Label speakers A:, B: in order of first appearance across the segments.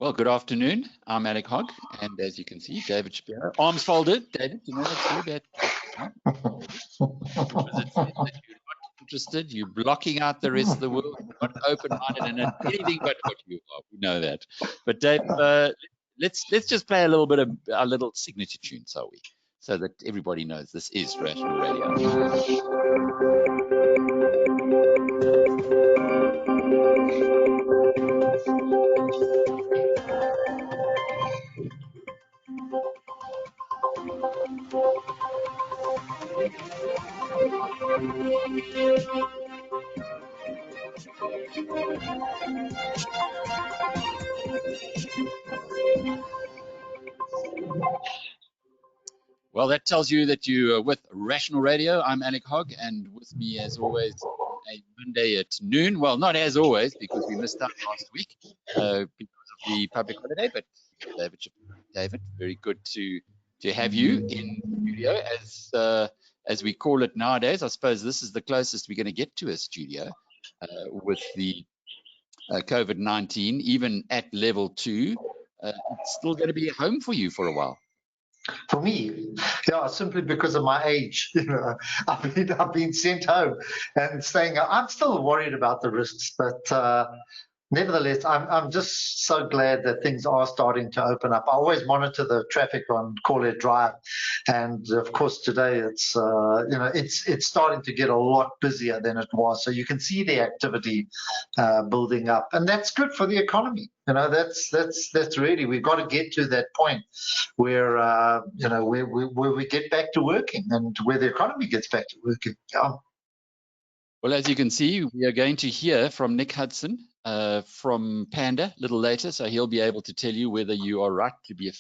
A: Well, good afternoon. I'm Alec Hogg, and as you can see, David Shapiro, arms folded. David, you know that's very bad. Because it says that you're not interested, you're blocking out the rest of the world, you're not open-minded, and anything but what you are. We know that. But Dave, let's just play a little bit of our little signature tune, shall we? So that everybody knows this is Rational Radio. Well, that tells you that you're with Rational Radio. I'm Alec Hogg, and with me, as always, a Monday at noon. Well, not as always, because we missed out last week because of the public holiday. But David, very good to have you in studio, as we call it nowadays. I suppose this is the closest we're going to get to a studio with the COVID-19, even at level 2. It's still going to be a home for you for a while.
B: For me, yeah, simply because of my age, I've been sent home and saying I'm still worried about the risks, but nevertheless, I'm just so glad that things are starting to open up. I always monitor the traffic on Corlett Drive, and of course today it's it's starting to get a lot busier than it was. So you can see the activity building up, and that's good for the economy. That's really, we've got to get to that point where where we get back to working and where the economy gets back to working. Yeah.
A: Well, as you can see, we are going to hear from Nick Hudson from PANDA a little later, so he'll be able to tell you whether you are right to be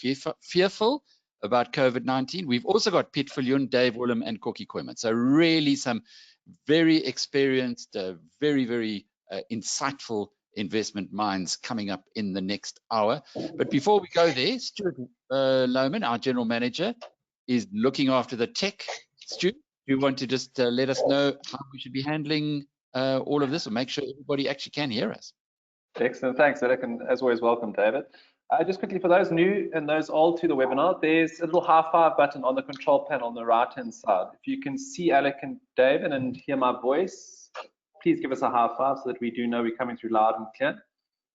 A: fearful about COVID-19. We've also got Piet Viljoen, Dave Woollam, and Kooyman. So really some very experienced, very, very insightful investment minds coming up in the next hour. But before we go there, Stuart Lohman, our general manager, is looking after the tech. Stuart, do you want to just let us know how we should be handling all of this, or make sure everybody actually can hear us?
C: Excellent, thanks, Alec, and as always, welcome, David. Just quickly, for those new and those old to the webinar, there's a little high five button on the control panel on the right-hand side. If you can see Alec and David and hear my voice, please give us a high five so that we do know we're coming through loud and clear.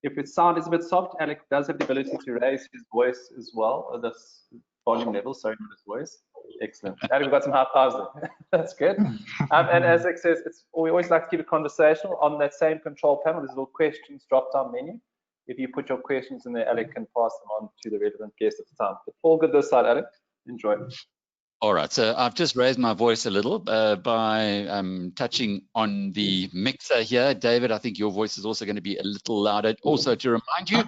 C: If its sound is a bit soft, Alec does have the ability to raise his voice as well, or this volume level, sorry, not his voice. Excellent. Alec, we've got some high fives there. That's good. And as Alec says, we always like to keep it conversational. On that same control panel, there's a little questions drop-down menu. If you put your questions in there, Alec can pass them on to the relevant guest at the time. But all good this side, Alec. Enjoy.
A: All right, so I've just raised my voice a little by touching on the mixer here. David, I think your voice is also going to be a little louder. Also, to remind you,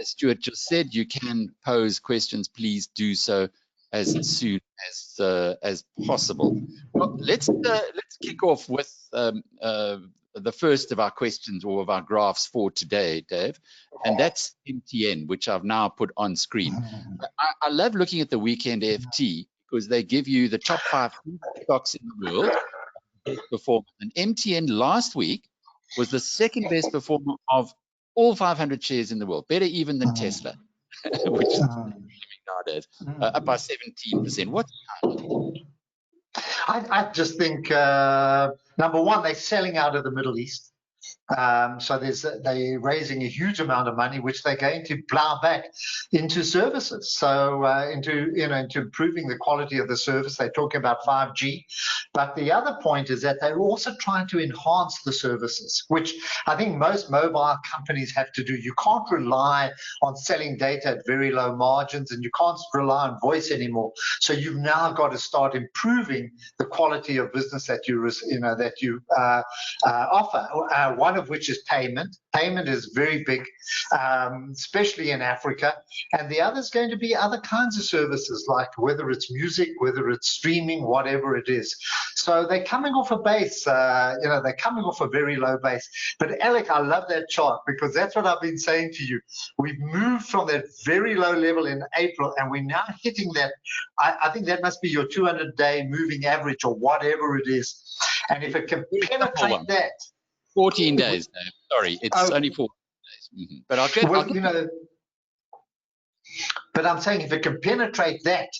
A: as Stuart just said, you can pose questions. Please do so as soon as possible. Well, let's kick off with the first of our questions, or of our graphs for today, Dave, and that's MTN, which I've now put on screen. I love looking at the weekend FT because they give you the top 5 stocks in the world, best performance. And MTN last week was the second best performer of all 500 shares in the world, better even than Tesla, which is nowadays, up by 17%. What's behind it?
B: I just think, number one, they're selling out of the Middle East. So they're raising a huge amount of money, which they're going to plow back into services. So into improving the quality of the service. They're talking about 5G. But the other point is that they're also trying to enhance the services, which I think most mobile companies have to do. You can't rely on selling data at very low margins, and you can't rely on voice anymore. So you've now got to start improving the quality of business that you offer. One of which is payment. Payment is very big, especially in Africa. And the other is going to be other kinds of services, like whether it's music, whether it's streaming, whatever it is. So they're coming off a base, they're coming off a very low base. But Alec, I love that chart, because that's what I've been saying to you. We've moved from that very low level in April, and we're now hitting that. I think that must be your 200-day moving average, or whatever it is. And if it can penetrate that.
A: 14 days, Dave. Sorry, it's only 14 days. But I'll get
B: But I'm saying if it can penetrate that,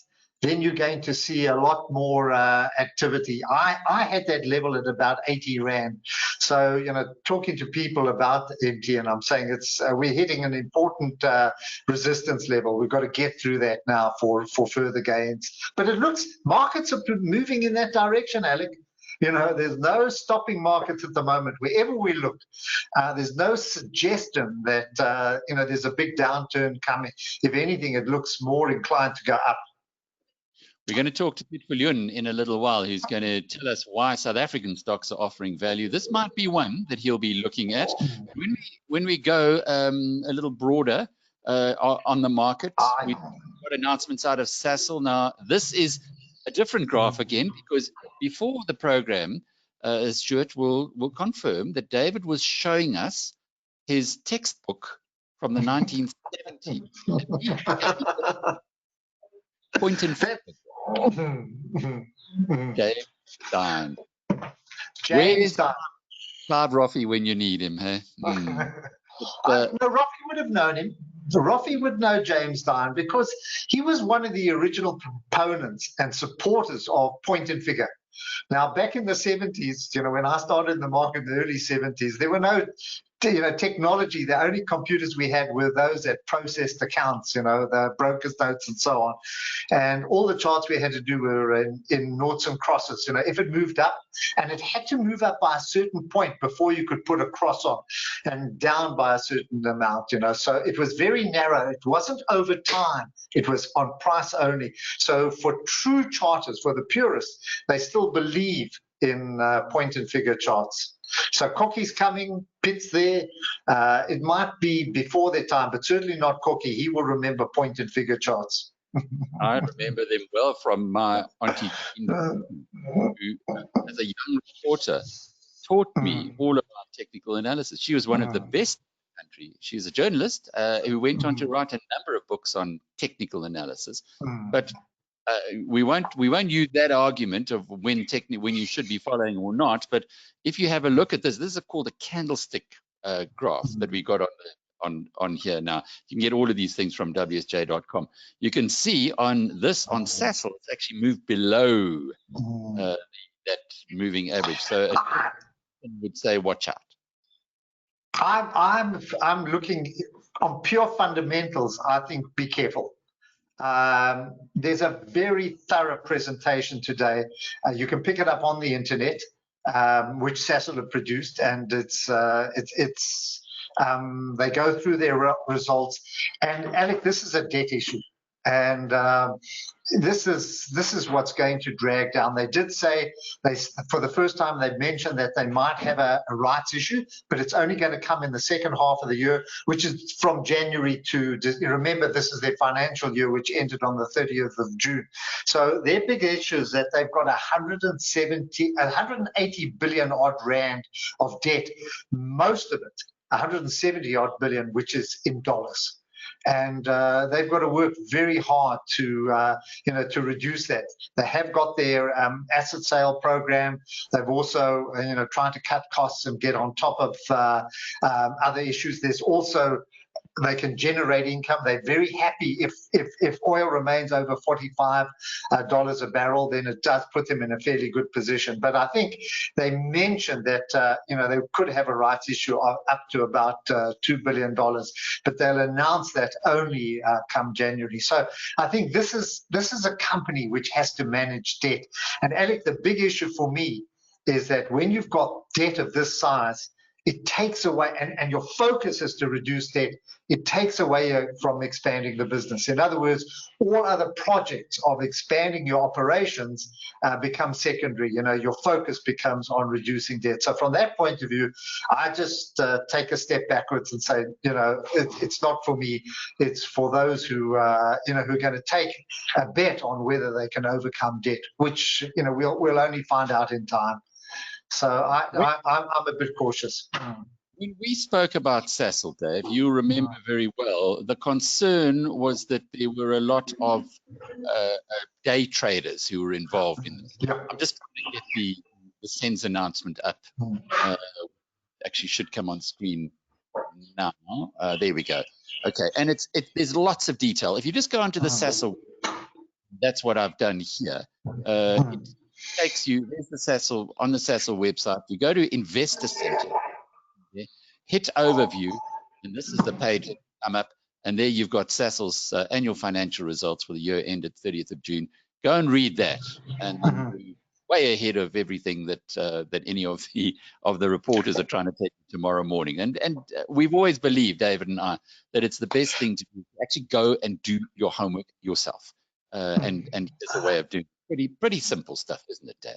B: then you're going to see a lot more activity. I had that level at about 80 Rand. So, you know, talking to people about MT, and I'm saying it's we're hitting an important resistance level. We've got to get through that now for further gains. But it looks, markets are moving in that direction, Alec. You know, there's no stopping markets at the moment. Wherever we look, there's no suggestion that, you know, there's a big downturn coming. If anything, it looks more inclined to go up.
A: We're going to talk to Piet Viljoen in a little while, who's going to tell us why South African stocks are offering value. This might be one that he'll be looking at. When we go a little broader on the market, we've got announcements out of Sasol. Now, this is a different graph again, because before the program, Stuart will confirm that David was showing us his textbook from the 1970s. Point and figure. James Stein.
B: James Stein.
A: Clive Roffey when you need him, hey?
B: No, Roffey would have known him. Roffey would know James Stein because he was one of the original proponents and supporters of point and figure. Now, back in the 70s, you know, when I started in the market in the early 70s, there were no, you know, technology. The only computers we had were those that processed accounts, you know, the broker's notes and so on. And all the charts we had to do were in noughts and crosses. You know, if it moved up, and it had to move up by a certain point before you could put a cross on, and down by a certain amount, you know. So it was very narrow. It wasn't over time. It was on price only. So for true charters, for the purists, they still believe in point and figure charts. So Kokkie's coming, Piet's there. It might be before their time, but certainly not Kokkie. He will remember point and figure charts.
A: I remember them well from my auntie, who, as a young reporter, taught me all about technical analysis. She was one of the best in the country. She's a journalist who went on to write a number of books on technical analysis. But we won't use that argument of when you should be following or not. But if you have a look at this is called a candlestick graph that we got on here now. You can get all of these things from wsj.com. You can see on Sasol, it's actually moved below that moving average. So I would say watch out.
B: I'm looking on pure fundamentals. I think be careful. There's a very thorough presentation today. You can pick it up on the internet, which Sasol have produced, and they go through their results. And Alec, this is a debt issue, and this is what's going to drag down. They did say for the first time they mentioned that they might have a rights issue, but it's only going to come in the second half of the year, which is from January to, remember, this is their financial year, which ended on the 30th of June. So their big issue is that they've got 180 billion odd Rand of debt, most of it 170 odd billion, which is in dollars. And they've got to work very hard to reduce that. They have got their asset sale program. They've also, trying to cut costs and get on top of other issues. There's also, they can generate income. They're very happy if oil remains over $45 a barrel, then it does put them in a fairly good position. But I think they mentioned that they could have a rights issue of up to about $2 billion, but they'll announce that only come January. So I think this is a company which has to manage debt. And Alec, the big issue for me is that when you've got debt of this size, it takes away, and your focus is to reduce debt, it takes away from expanding the business. In other words, all other projects of expanding your operations become secondary. Your focus becomes on reducing debt. So from that point of view, I just take a step backwards and say, it's not for me. It's for those who, who are going to take a bet on whether they can overcome debt, which, we'll only find out in time. So I'm a bit cautious.
A: When we spoke about Sasol, Dave, you remember very well, the concern was that there were a lot of day traders who were involved in this.
B: Yeah.
A: I'm just trying to get the SENS announcement up. Actually should come on screen now. There we go. Okay, and there's lots of detail. If you just go onto the Sasol, that's what I've done here. It takes you, there's the Sasol, on the Sasol website. You go to Investor Center, hit Overview, and this is the page that come up, and there you've got Sasol's annual financial results for the year ended 30th of June. Go and read that, and you're way ahead of everything that any of the reporters are trying to take tomorrow morning. And we've always believed, David and I, that it's the best thing to do, actually go and do your homework yourself. And it's a way of doing pretty simple stuff, isn't it, Dave?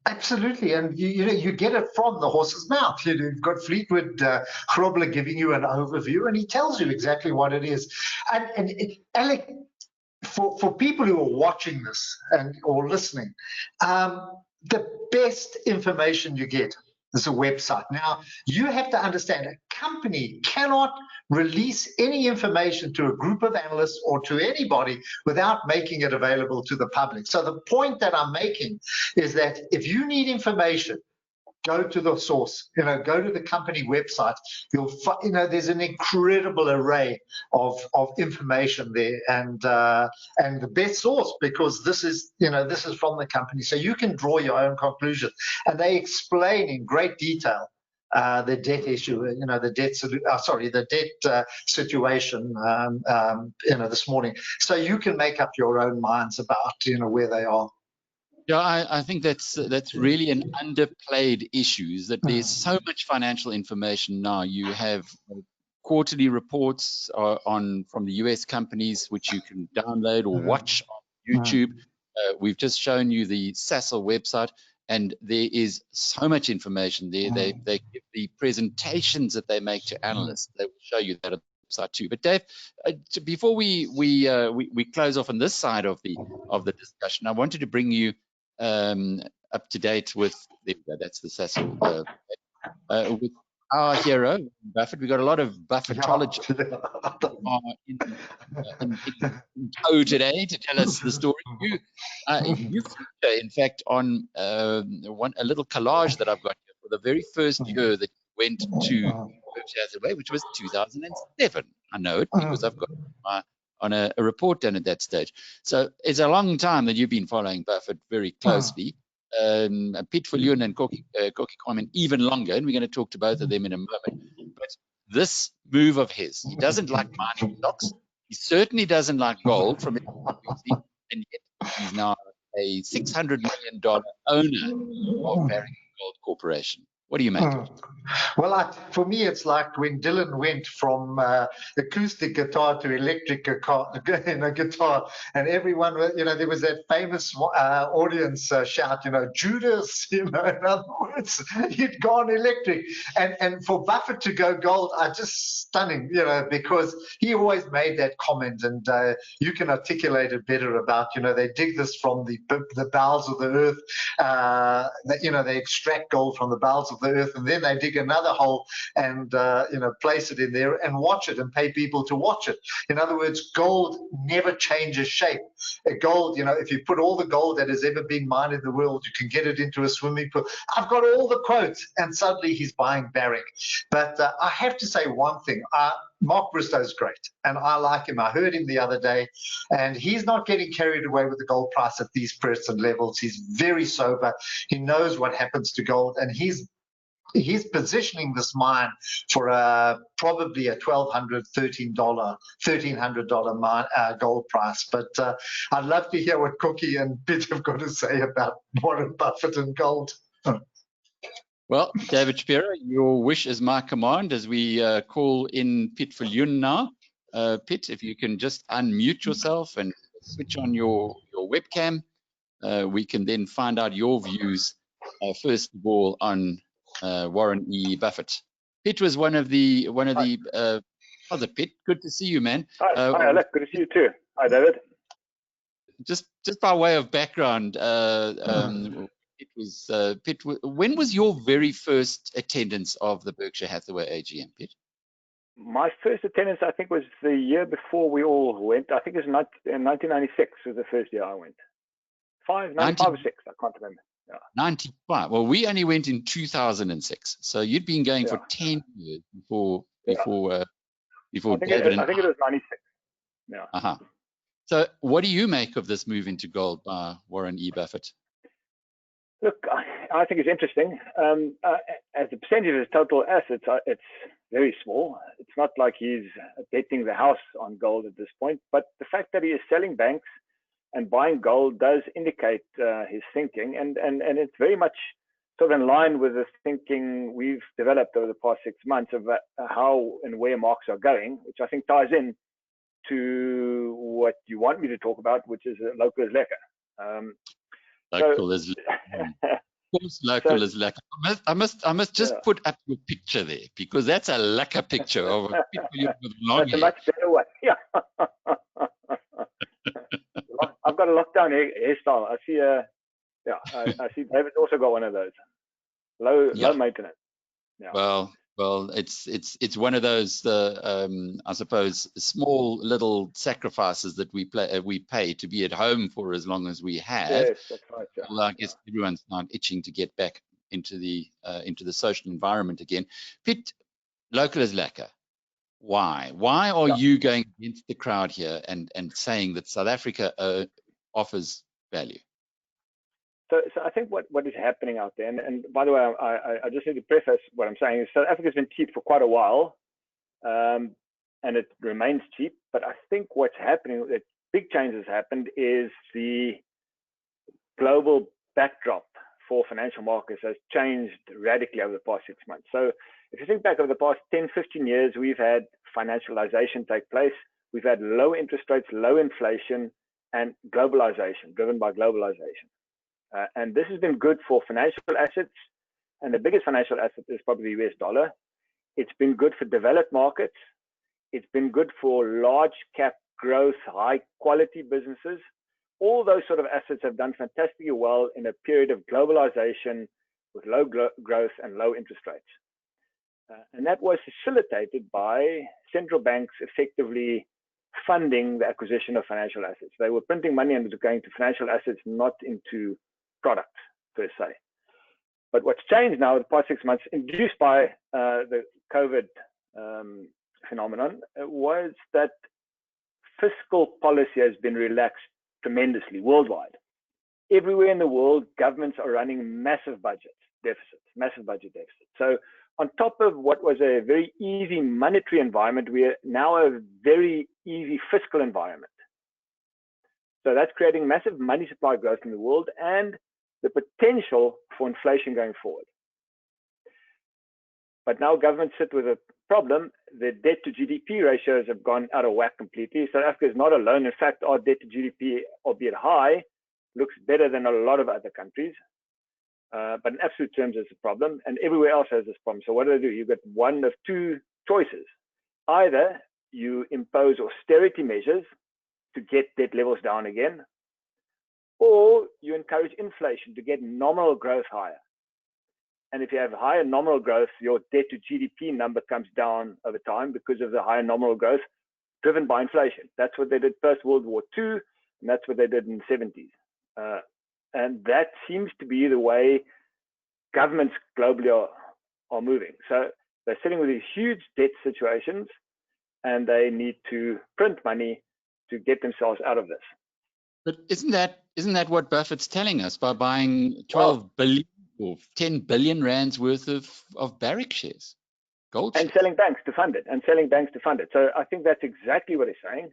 B: Absolutely, and you get it from the horse's mouth. You've got Fleetwood Grobler giving you an overview, and he tells you exactly what it is. And Alec, for people who are watching this or listening, the best information you get is a website. Now, you have to understand a company cannot release any information to a group of analysts or to anybody without making it available to the public. So the point that I'm making is that if you need information, go to the source, go to the company website. You'll there's an incredible array of information there, and the best source, because this is from the company, so you can draw your own conclusions. And they explain in great detail the debt issue, the debt situation, this morning, so you can make up your own minds about where they are.
A: Yeah, I think that's really an underplayed issue, is that there's so much financial information now. You have quarterly reports from the US companies, which you can download or watch on YouTube. We've just shown you the Sasol website, and there is so much information there. They give the presentations that they make to analysts. They will show you that side too. But Dave, before we close off on this side of the discussion, I wanted to bring you up to date with that's the Sasol with our hero Buffett. We've got a lot of Buffettologists in tow today to tell us the story. You feature, in fact, on a little collage that I've got here for the very first year that you went to Berkshire Hathaway, which was 2007. I know it because I've got on a report done at that stage. So it's a long time that you've been following Buffett very closely. Piet Viljoen and Kokkie Kooyman even longer, and we're going to talk to both of them in a moment. But this move of his, he doesn't like mining stocks. He certainly doesn't like gold, from it, obviously, and yet he's now a $600 million owner of Barrick Gold Corporation. What do you make of it?
B: Well, for me, it's like when Dylan went from acoustic guitar to electric guitar, and everyone, there was that famous audience shout, Judas, in other words, he'd gone electric. And for Buffett to go gold, just stunning, because he always made that comment, and you can articulate it better about, they dig this from the bowels of the earth, they extract gold from the bowels of the earth, and then they dig another hole and place it in there and watch it and pay people to watch it. In other words, gold never changes shape. Gold, if you put all the gold that has ever been mined in the world, you can get it into a swimming pool. I've got all the quotes, and suddenly he's buying Barrick. But I have to say one thing. Mark Bristow's great, and I like him. I heard him the other day, and he's not getting carried away with the gold price at these present levels. He's very sober. He knows what happens to gold, and he's positioning this mine for probably a $1,200, $1,300 mine, gold price. But I'd love to hear what Kokkie and Piet have got to say about Warren Buffett and gold.
A: Well, David Shapiro, your wish is my command as we call in Piet Viljoen now. Piet, if you can just unmute yourself and switch on your webcam, we can then find out your views, first of all, on Warren E. Buffett. Piet was one of the other Piet. Good to see you, man.
D: Hi, Alec. Good to see you too. Hi, David.
A: Just by way of background, Piet, when was your very first attendance of the Berkshire Hathaway AGM, Piet?
D: My first attendance, I think, was the year before we all went. I think it was in 1996 was the first year I went. 95 or 6, I can't remember. Yeah.
A: 95. Well, we only went in 2006. So you'd been going for 10 years before before
D: I think
A: David
D: I think it was 96. Yeah.
A: So what do you make of this move into gold by Warren E. Buffett?
D: Look, I think it's interesting. As a percentage of his total assets, it's very small. It's not like he's betting the house on gold at this point. But the fact that he is selling banks and buying gold does indicate his thinking, and it's very much sort of in line with the thinking we've developed over the past 6 months of how and where markets are going, which I think ties in to what you want me to talk about, which is local is lekker.
A: Local is lekker. Of course, local is lekker. I must just put up your picture there, because that's a lekker picture of a Piet Viljoen with long
D: That's
A: hair.
D: a much better one. Yeah. I've got a lockdown hairstyle. I see I see David's also got one of those. Low maintenance. Yeah.
A: Well, it's one of those I suppose small little sacrifices that we pay to be at home for as long as we have.
D: Yes, that's right. Yeah.
A: Well, I guess everyone's now itching to get back into the social environment again. Piet, local is lekker. Why? Why are you going against the crowd here and saying that South Africa offers value?
D: So I think what is happening out there, and by the way, I just need to preface what I'm saying is South Africa's been cheap for quite a while, and it remains cheap. But I think what's happening, that big changes happened, is the global backdrop for financial markets has changed radically over the past 6 months. So if you think back over the past 10, 15 years, we've had financialization take place. We've had low interest rates, low inflation, and globalization, driven by globalization. And this has been good for financial assets. And the biggest financial asset is probably the US dollar. It's been good for developed markets. It's been good for large cap growth, high quality businesses. All those sort of assets have done fantastically well in a period of globalization with low growth and low interest rates. And that was facilitated by central banks effectively funding the acquisition of financial assets. They were printing money and it was going to financial assets, not into products per se. But what's changed now in the past 6 months, induced by the COVID phenomenon, was that fiscal policy has been relaxed tremendously worldwide. Everywhere in the world, governments are running massive budget deficits. So on top of what was a very easy monetary environment, we are now a very easy fiscal environment. So that's creating massive money supply growth in the world and the potential for inflation going forward. But now governments sit with a problem. The debt to GDP ratios have gone out of whack completely. South Africa is not alone. In fact, our debt to GDP, albeit high, looks better than a lot of other countries. But in absolute terms, it's a problem. And everywhere else has this problem. So what do? You've got one of two choices. Either you impose austerity measures to get debt levels down again, or you encourage inflation to get nominal growth higher. And if you have higher nominal growth, your debt to GDP number comes down over time because of the higher nominal growth driven by inflation. That's what they did post World War II, and that's what they did in the 70s. And that seems to be the way governments globally are moving. So they're sitting with these huge debt situations, and they need to print money to get themselves out of this.
A: But isn't that what Buffett's telling us by buying 12 billion or 10 billion rands worth of Barrick shares, gold shares,
D: and selling banks to fund it? So I think that's exactly what he's saying.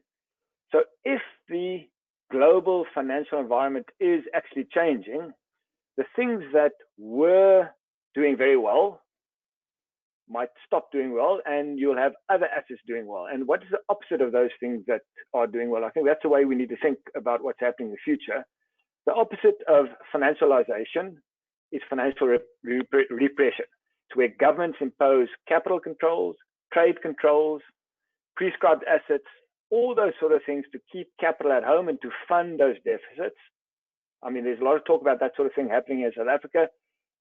D: So if the global financial environment is actually changing, the things that were doing very well might stop doing well, and you'll have other assets doing well. And what is the opposite of those things that are doing well? I think that's the way we need to think about what's happening in the future. The opposite of financialization is financial repression. It's where governments impose capital controls, trade controls, prescribed assets, all those sort of things to keep capital at home and to fund those deficits. I mean, there's a lot of talk about that sort of thing happening in South Africa.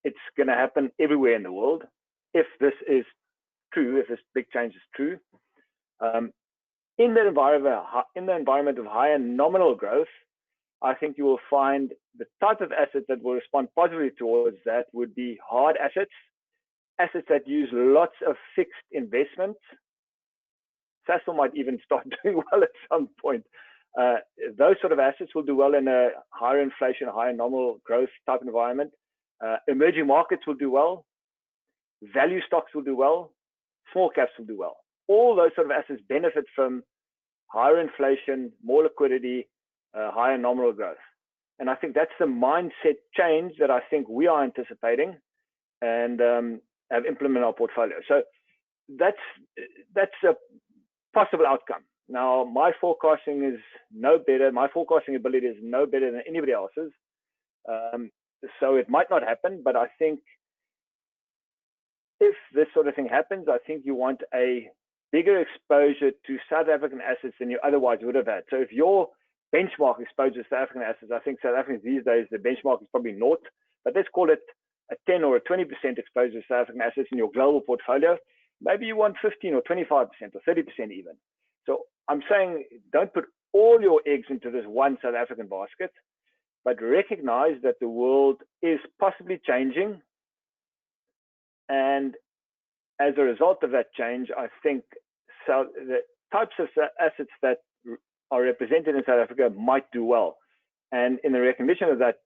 D: It's going to happen everywhere in the world if this is true, if this big change is true. In the environment of higher nominal growth, I think you will find the type of assets that will respond positively towards that would be hard assets, assets that use lots of fixed investments Sasol might even start doing well at some point. Those sort of assets will do well in a higher inflation, higher nominal growth type environment. Emerging markets will do well. Value stocks will do well. Small caps will do well. All those sort of assets benefit from higher inflation, more liquidity, higher nominal growth. And I think that's the mindset change that I think we are anticipating and have implemented in our portfolio. So that's a possible outcome. Now, my forecasting is no better. My forecasting ability is no better than anybody else's. So it might not happen, but I think if this sort of thing happens, I think you want a bigger exposure to South African assets than you otherwise would have had. So if your benchmark exposure to South African assets, I think South Africans these days, the benchmark is probably naught, but let's call it a 10 or a 20% exposure to South African assets in your global portfolio. Maybe you want 15 or 25% or 30% even. So I'm saying don't put all your eggs into this one South African basket, but recognize that the world is possibly changing. And as a result of that change, I think the types of assets that are represented in South Africa might do well. And in the recognition of that,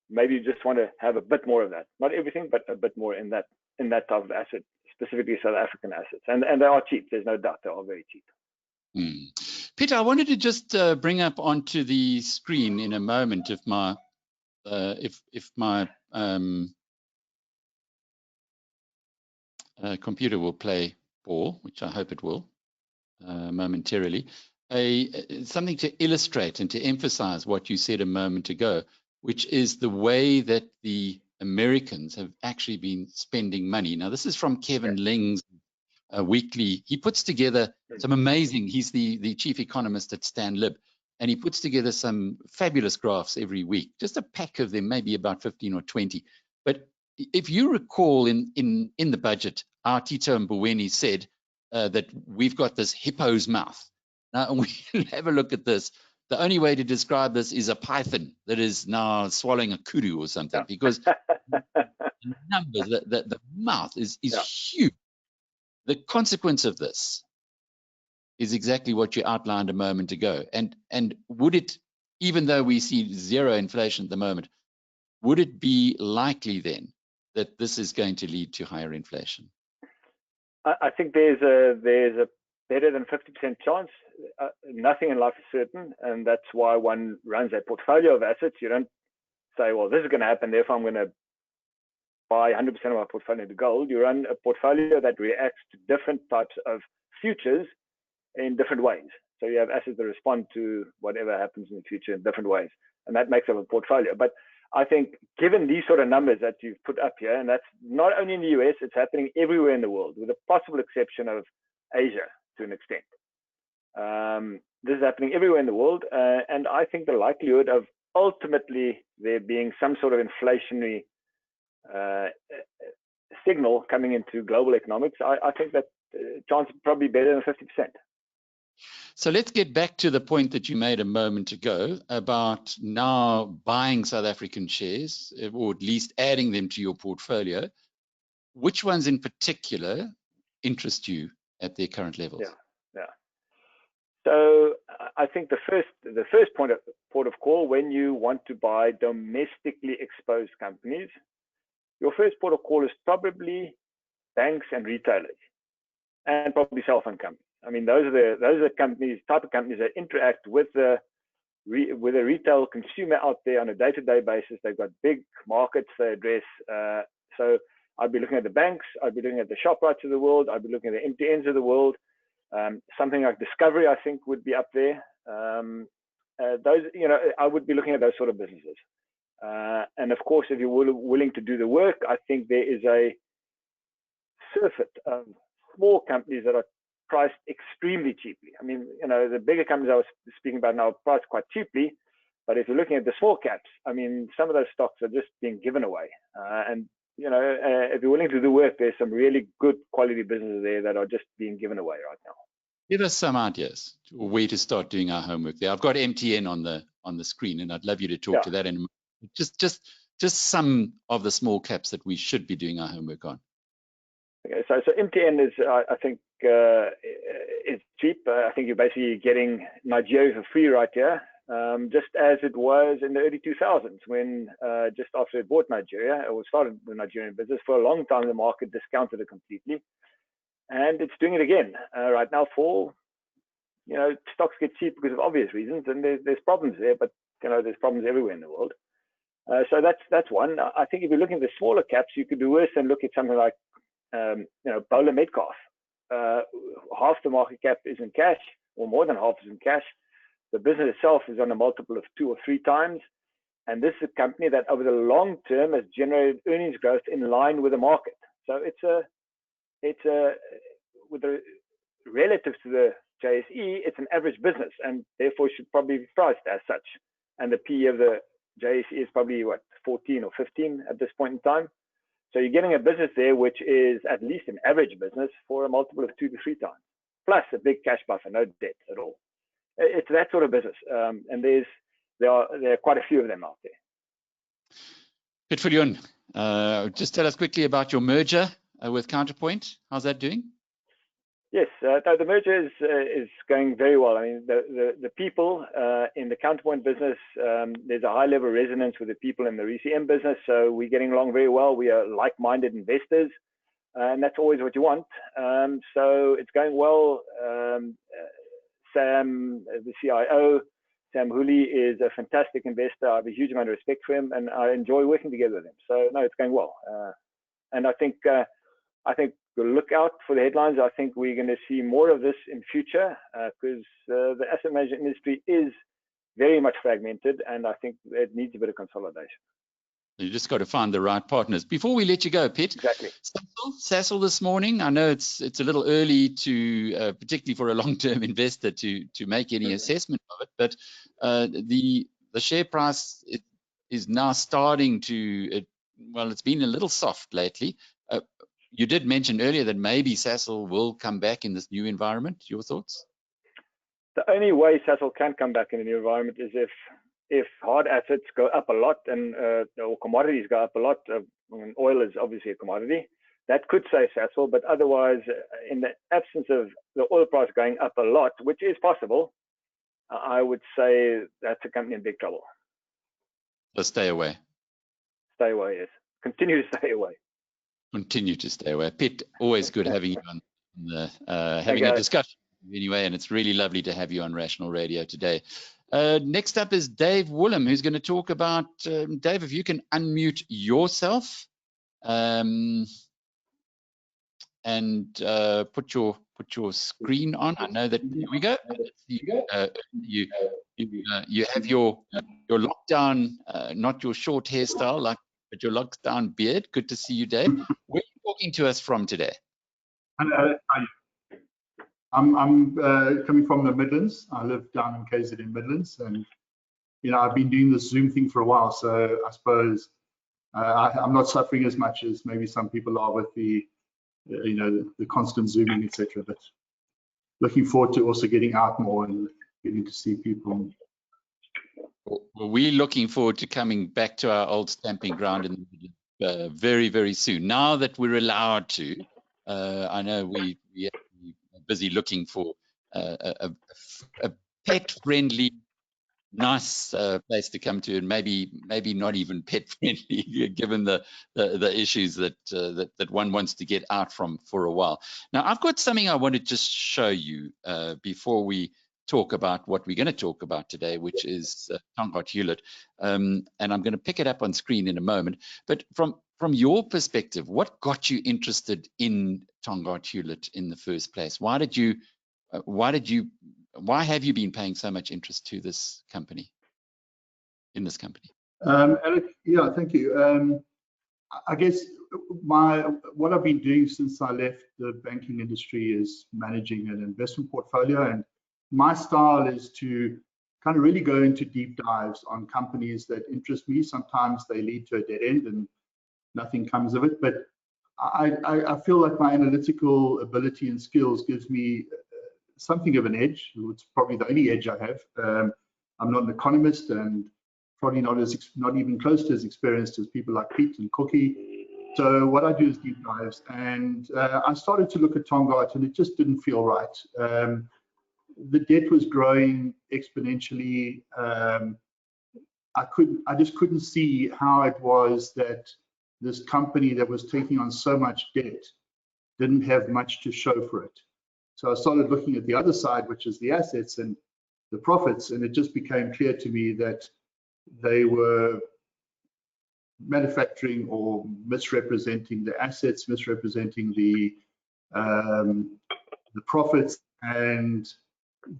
D: maybe you just want to have a bit more of that. Not everything, but a bit more in that type of asset, specifically South African assets. And they are cheap. There's no doubt they are very cheap.
A: Peter, I wanted to just bring up onto the screen in a moment if my computer will play ball, which I hope it will momentarily, something to illustrate and to emphasize what you said a moment ago, which is the way that the Americans have actually been spending money. Now, this is from Kevin Ling's weekly. He puts together some amazing, he's the chief economist at Stanlib, and he puts together some fabulous graphs every week, just a pack of them, maybe about 15 or 20. But if you recall in the budget, our Tito Mboweni said that we've got this hippo's mouth. Now, we have a look at this. The only way to describe this is a python that is now swallowing a kudu or something, because the numbers, the mouth is huge. The consequence of this is exactly what you outlined a moment ago. And would it, even though we see zero inflation at the moment, would it be likely then that this is going to lead to higher inflation?
D: I think there's a better than 50% chance. Nothing in life is certain, and that's why one runs a portfolio of assets. You don't say, well, this is going to happen, therefore I'm going to buy 100% of my portfolio into gold. You run a portfolio that reacts to different types of futures in different ways. So you have assets that respond to whatever happens in the future in different ways, and that makes up a portfolio. But I think given these sort of numbers that you've put up here, and that's not only in the US, it's happening everywhere in the world, with a possible exception of Asia to an extent. This is happening everywhere in the world, and I think the likelihood of ultimately there being some sort of inflationary signal coming into global economics, I think that chance is probably better than 50%.
A: So let's get back to the point that you made a moment ago about now buying South African shares, or at least adding them to your portfolio. Which ones in particular interest you at their current levels?
D: Yeah. So I think the first port of call when you want to buy domestically exposed companies, your first port of call is probably banks and retailers, and probably cell phone companies. I mean, those are the type of companies that interact with a retail consumer out there on a day-to-day basis. They've got big markets they address. So I'd be looking at the banks. I'd be looking at the Shoprites of the world. I'd be looking at the MTNs of the world. Something like Discovery, I think, would be up there. Those, I would be looking at those sort of businesses. And of course, if you're willing to do the work, I think there is a surfeit of small companies that are priced extremely cheaply. I mean, the bigger companies I was speaking about now are priced quite cheaply, but if you're looking at the small caps, I mean, some of those stocks are just being given away. And if you're willing to do work, there's some really good quality businesses there that are just being given away right now.
A: Give us some ideas where to start doing our homework there. I've got MTN on the screen, and I'd love you to talk to that. And just some of the small caps that we should be doing our homework on.
D: Okay, so MTN is, I think, is cheap. I think you're basically getting Nigeria for free right here, just as it was in the early 2000s when just after it bought Nigeria, or started the Nigerian business. For a long time, the market discounted it completely, and it's doing it again right now. For stocks get cheap because of obvious reasons, and there's problems there, but there's problems everywhere in the world. So that's one. I think if you're looking at the smaller caps, you could do worse and look at something like Bowler Metcalf. Half the market cap is in cash, or more than half is in cash. The business itself is on a multiple of 2 or 3 times, and this is a company that over the long term has generated earnings growth in line with the market. So it's with the relative to the JSE, it's an average business, and therefore should probably be priced as such. And the PE of the JSE is probably 14 or 15 at this point in time. So you're getting a business there which is at least an average business for a multiple of 2 to 3 times, plus a big cash buffer, no debt at all. It's that sort of business, and there are quite a few of them out there.
A: Piet Viljoen, just tell us quickly about your merger with Counterpoint. How's that doing?
D: Yes, the merger is going very well. I mean, the people in the Counterpoint business, there's a high level of resonance with the people in the RCM business, so we're getting along very well. We are like-minded investors, and that's always what you want. So it's going well. Sam, the CIO, Sam Hooley, is a fantastic investor. I have a huge amount of respect for him, and I enjoy working together with him. So no, it's going well, and I think look out for the headlines. I think we're going to see more of this in future because the asset management industry is very much fragmented, and I think it needs a bit of consolidation.
A: You just got to find the right partners. Before we let you go, Piet,
D: exactly.
A: Sasol this morning. I know it's a little early to, particularly for a long-term investor, to make any assessment of it, but the share price is now starting to. Well, it's been a little soft lately. You did mention earlier that maybe Sasol will come back in this new environment. Your thoughts?
D: The only way Sasol can come back in the new environment is if hard assets go up a lot and or commodities go up a lot. Oil is obviously a commodity. That could save Sasol, but otherwise, in the absence of the oil price going up a lot, which is possible, I would say that's a company in big trouble.
A: So stay away.
D: Stay away, yes. Continue to stay away.
A: Continue to stay away. Piet, always good having you on having a discussion anyway, and it's really lovely to have you on Rational Radio today. Next up is Dave Woollam, who's going to talk about, Dave, if you can unmute yourself and put your screen on. I know that, here we go. You have your lockdown, not your short hairstyle, but your lockdown beard. Good to see you, Dave. Where are you talking to us from today?
E: I'm coming from the Midlands. I live down in KZN Midlands, and I've been doing this Zoom thing for a while, so I suppose I'm not suffering as much as maybe some people are with the the constant Zooming, etc. But looking forward to also getting out more and getting to see people.
A: Well, we're looking forward to coming back to our old stamping ground very, very soon. Now that we're allowed to, I know we are busy looking for a pet-friendly, nice place to come to, and maybe not even pet-friendly, given the issues that one wants to get out from for a while. Now, I've got something I want to just show you before we talk about what we're going to talk about today, which is Tongaat Hulett, and I'm going to pick it up on screen in a moment. But from your perspective, what got you interested in Tongaat Hulett in the first place? Why have you been paying so much interest to this company?
E: Alec, yeah, thank you. I guess what I've been doing since I left the banking industry is managing an investment portfolio, and my style is to kind of really go into deep dives on companies that interest me. Sometimes they lead to a dead end and nothing comes of it, but I feel like my analytical ability and skills gives me something of an edge. It's probably the only edge I have. I'm not an economist and probably not even close to as experienced as people like Piet and Kokkie, So what I do is deep dives, and I started to look at Tongaat, and it just didn't feel right. The debt was growing exponentially. I just couldn't see how it was that this company that was taking on so much debt didn't have much to show for it. So I started looking at the other side, which is the assets and the profits, and it just became clear to me that they were manufacturing or misrepresenting the assets, misrepresenting the profits, and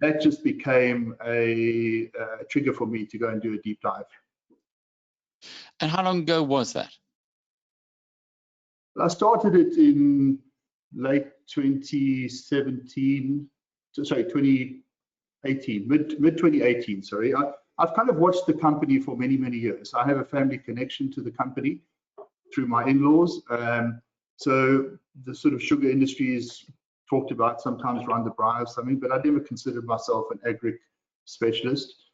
E: that just became a trigger for me to go and do a deep dive.
A: And how long ago was that?
E: I started it in late 2017, sorry, 2018, mid 2018, sorry. I've kind of watched the company for many, many years. I have a family connection to the company through my in-laws. So the sort of sugar industry is talked about sometimes around the briar or something, but I never considered myself an agric specialist.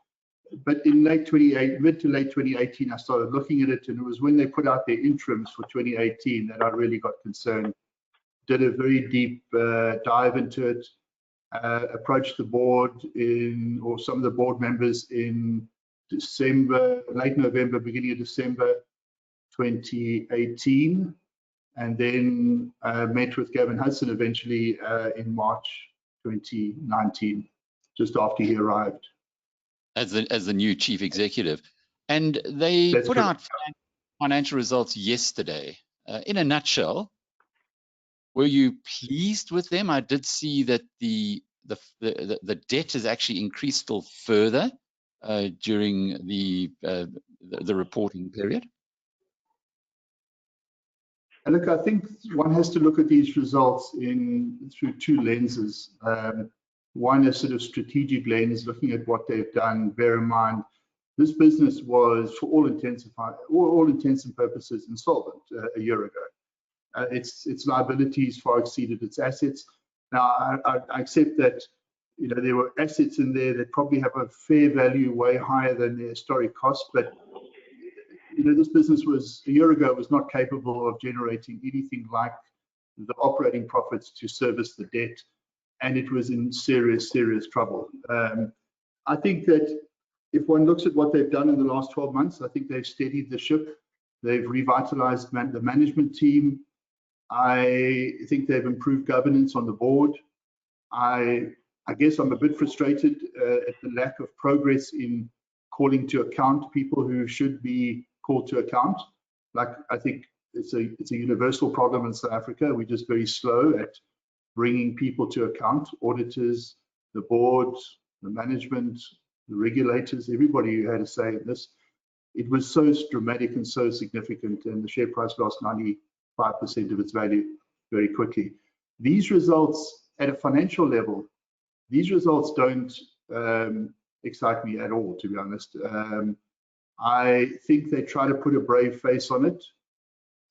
E: But in mid to late 2018, I started looking at it, and it was when they put out their interims for 2018 that I really got concerned. Did a very deep dive into it, approached the board or some of the board members in December, late November, beginning of December 2018, and then met with Gavin Hudson eventually in March 2019, just after he arrived.
A: As the new chief executive. And they
E: That's
A: put
E: correct.
A: out financial results yesterday. In a nutshell, were you pleased with them? I did see that the debt has actually increased still further during the reporting period.
E: And look, I think one has to look at these results through two lenses. One is sort of strategic lens, looking at what they've done. Bear in mind, this business was, for all intents and purposes, insolvent a year ago. Its liabilities far exceeded its assets. Now, I accept that, you know, there were assets in there that probably have a fair value way higher than their historic cost, but you know, this business was a year ago was not capable of generating anything like the operating profits to service the debt, and it was in serious trouble. I think that if one looks at what they've done in the last 12 months, I think they've steadied the ship. They've revitalized the management team. I think they've improved governance on the board. I guess I'm a bit frustrated at the lack of progress in calling to account people who should be called to account. Like, I think it's a universal problem in South Africa. We're just very slow at bringing people to account. Auditors, the board, the management, the regulators, everybody who had a say in this. It was so dramatic and so significant, and the share price lost 95% of its value very quickly. These results at a financial level, these results don't excite me at all, to be honest. I think they try to put a brave face on it.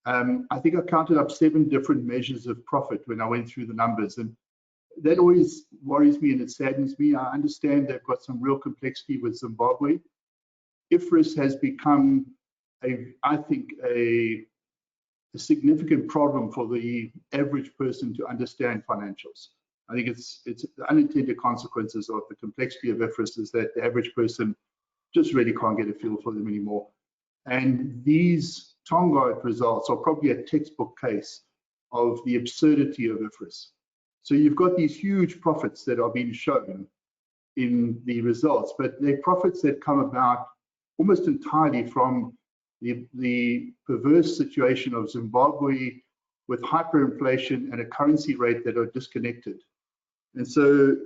E: I think I counted up 7 different measures of profit when I went through the numbers, and that always worries me and it saddens me. I understand they've got some real complexity with Zimbabwe. IFRS has become, I think, a significant problem for the average person to understand financials. I think it's the unintended consequences of the complexity of IFRS is that the average person just really can't get a feel for them anymore. And these Tongaat results are probably a textbook case of the absurdity of IFRS. So you've got these huge profits that are being shown in the results, but they're profits that come about almost entirely from the perverse situation of Zimbabwe with hyperinflation and a currency rate that are disconnected. And so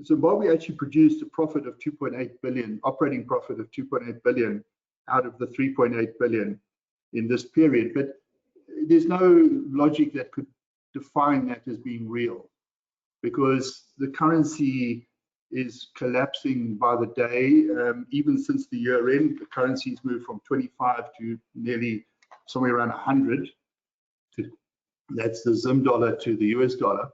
E: Zimbabwe actually produced a profit of 2.8 billion, operating profit of 2.8 billion out of the 3.8 billion in this period. But there's no logic that could define that as being real, because the currency is collapsing by the day. Even since the year end, the currency's moved from 25 to nearly somewhere around 100. That's the Zim dollar to the US dollar.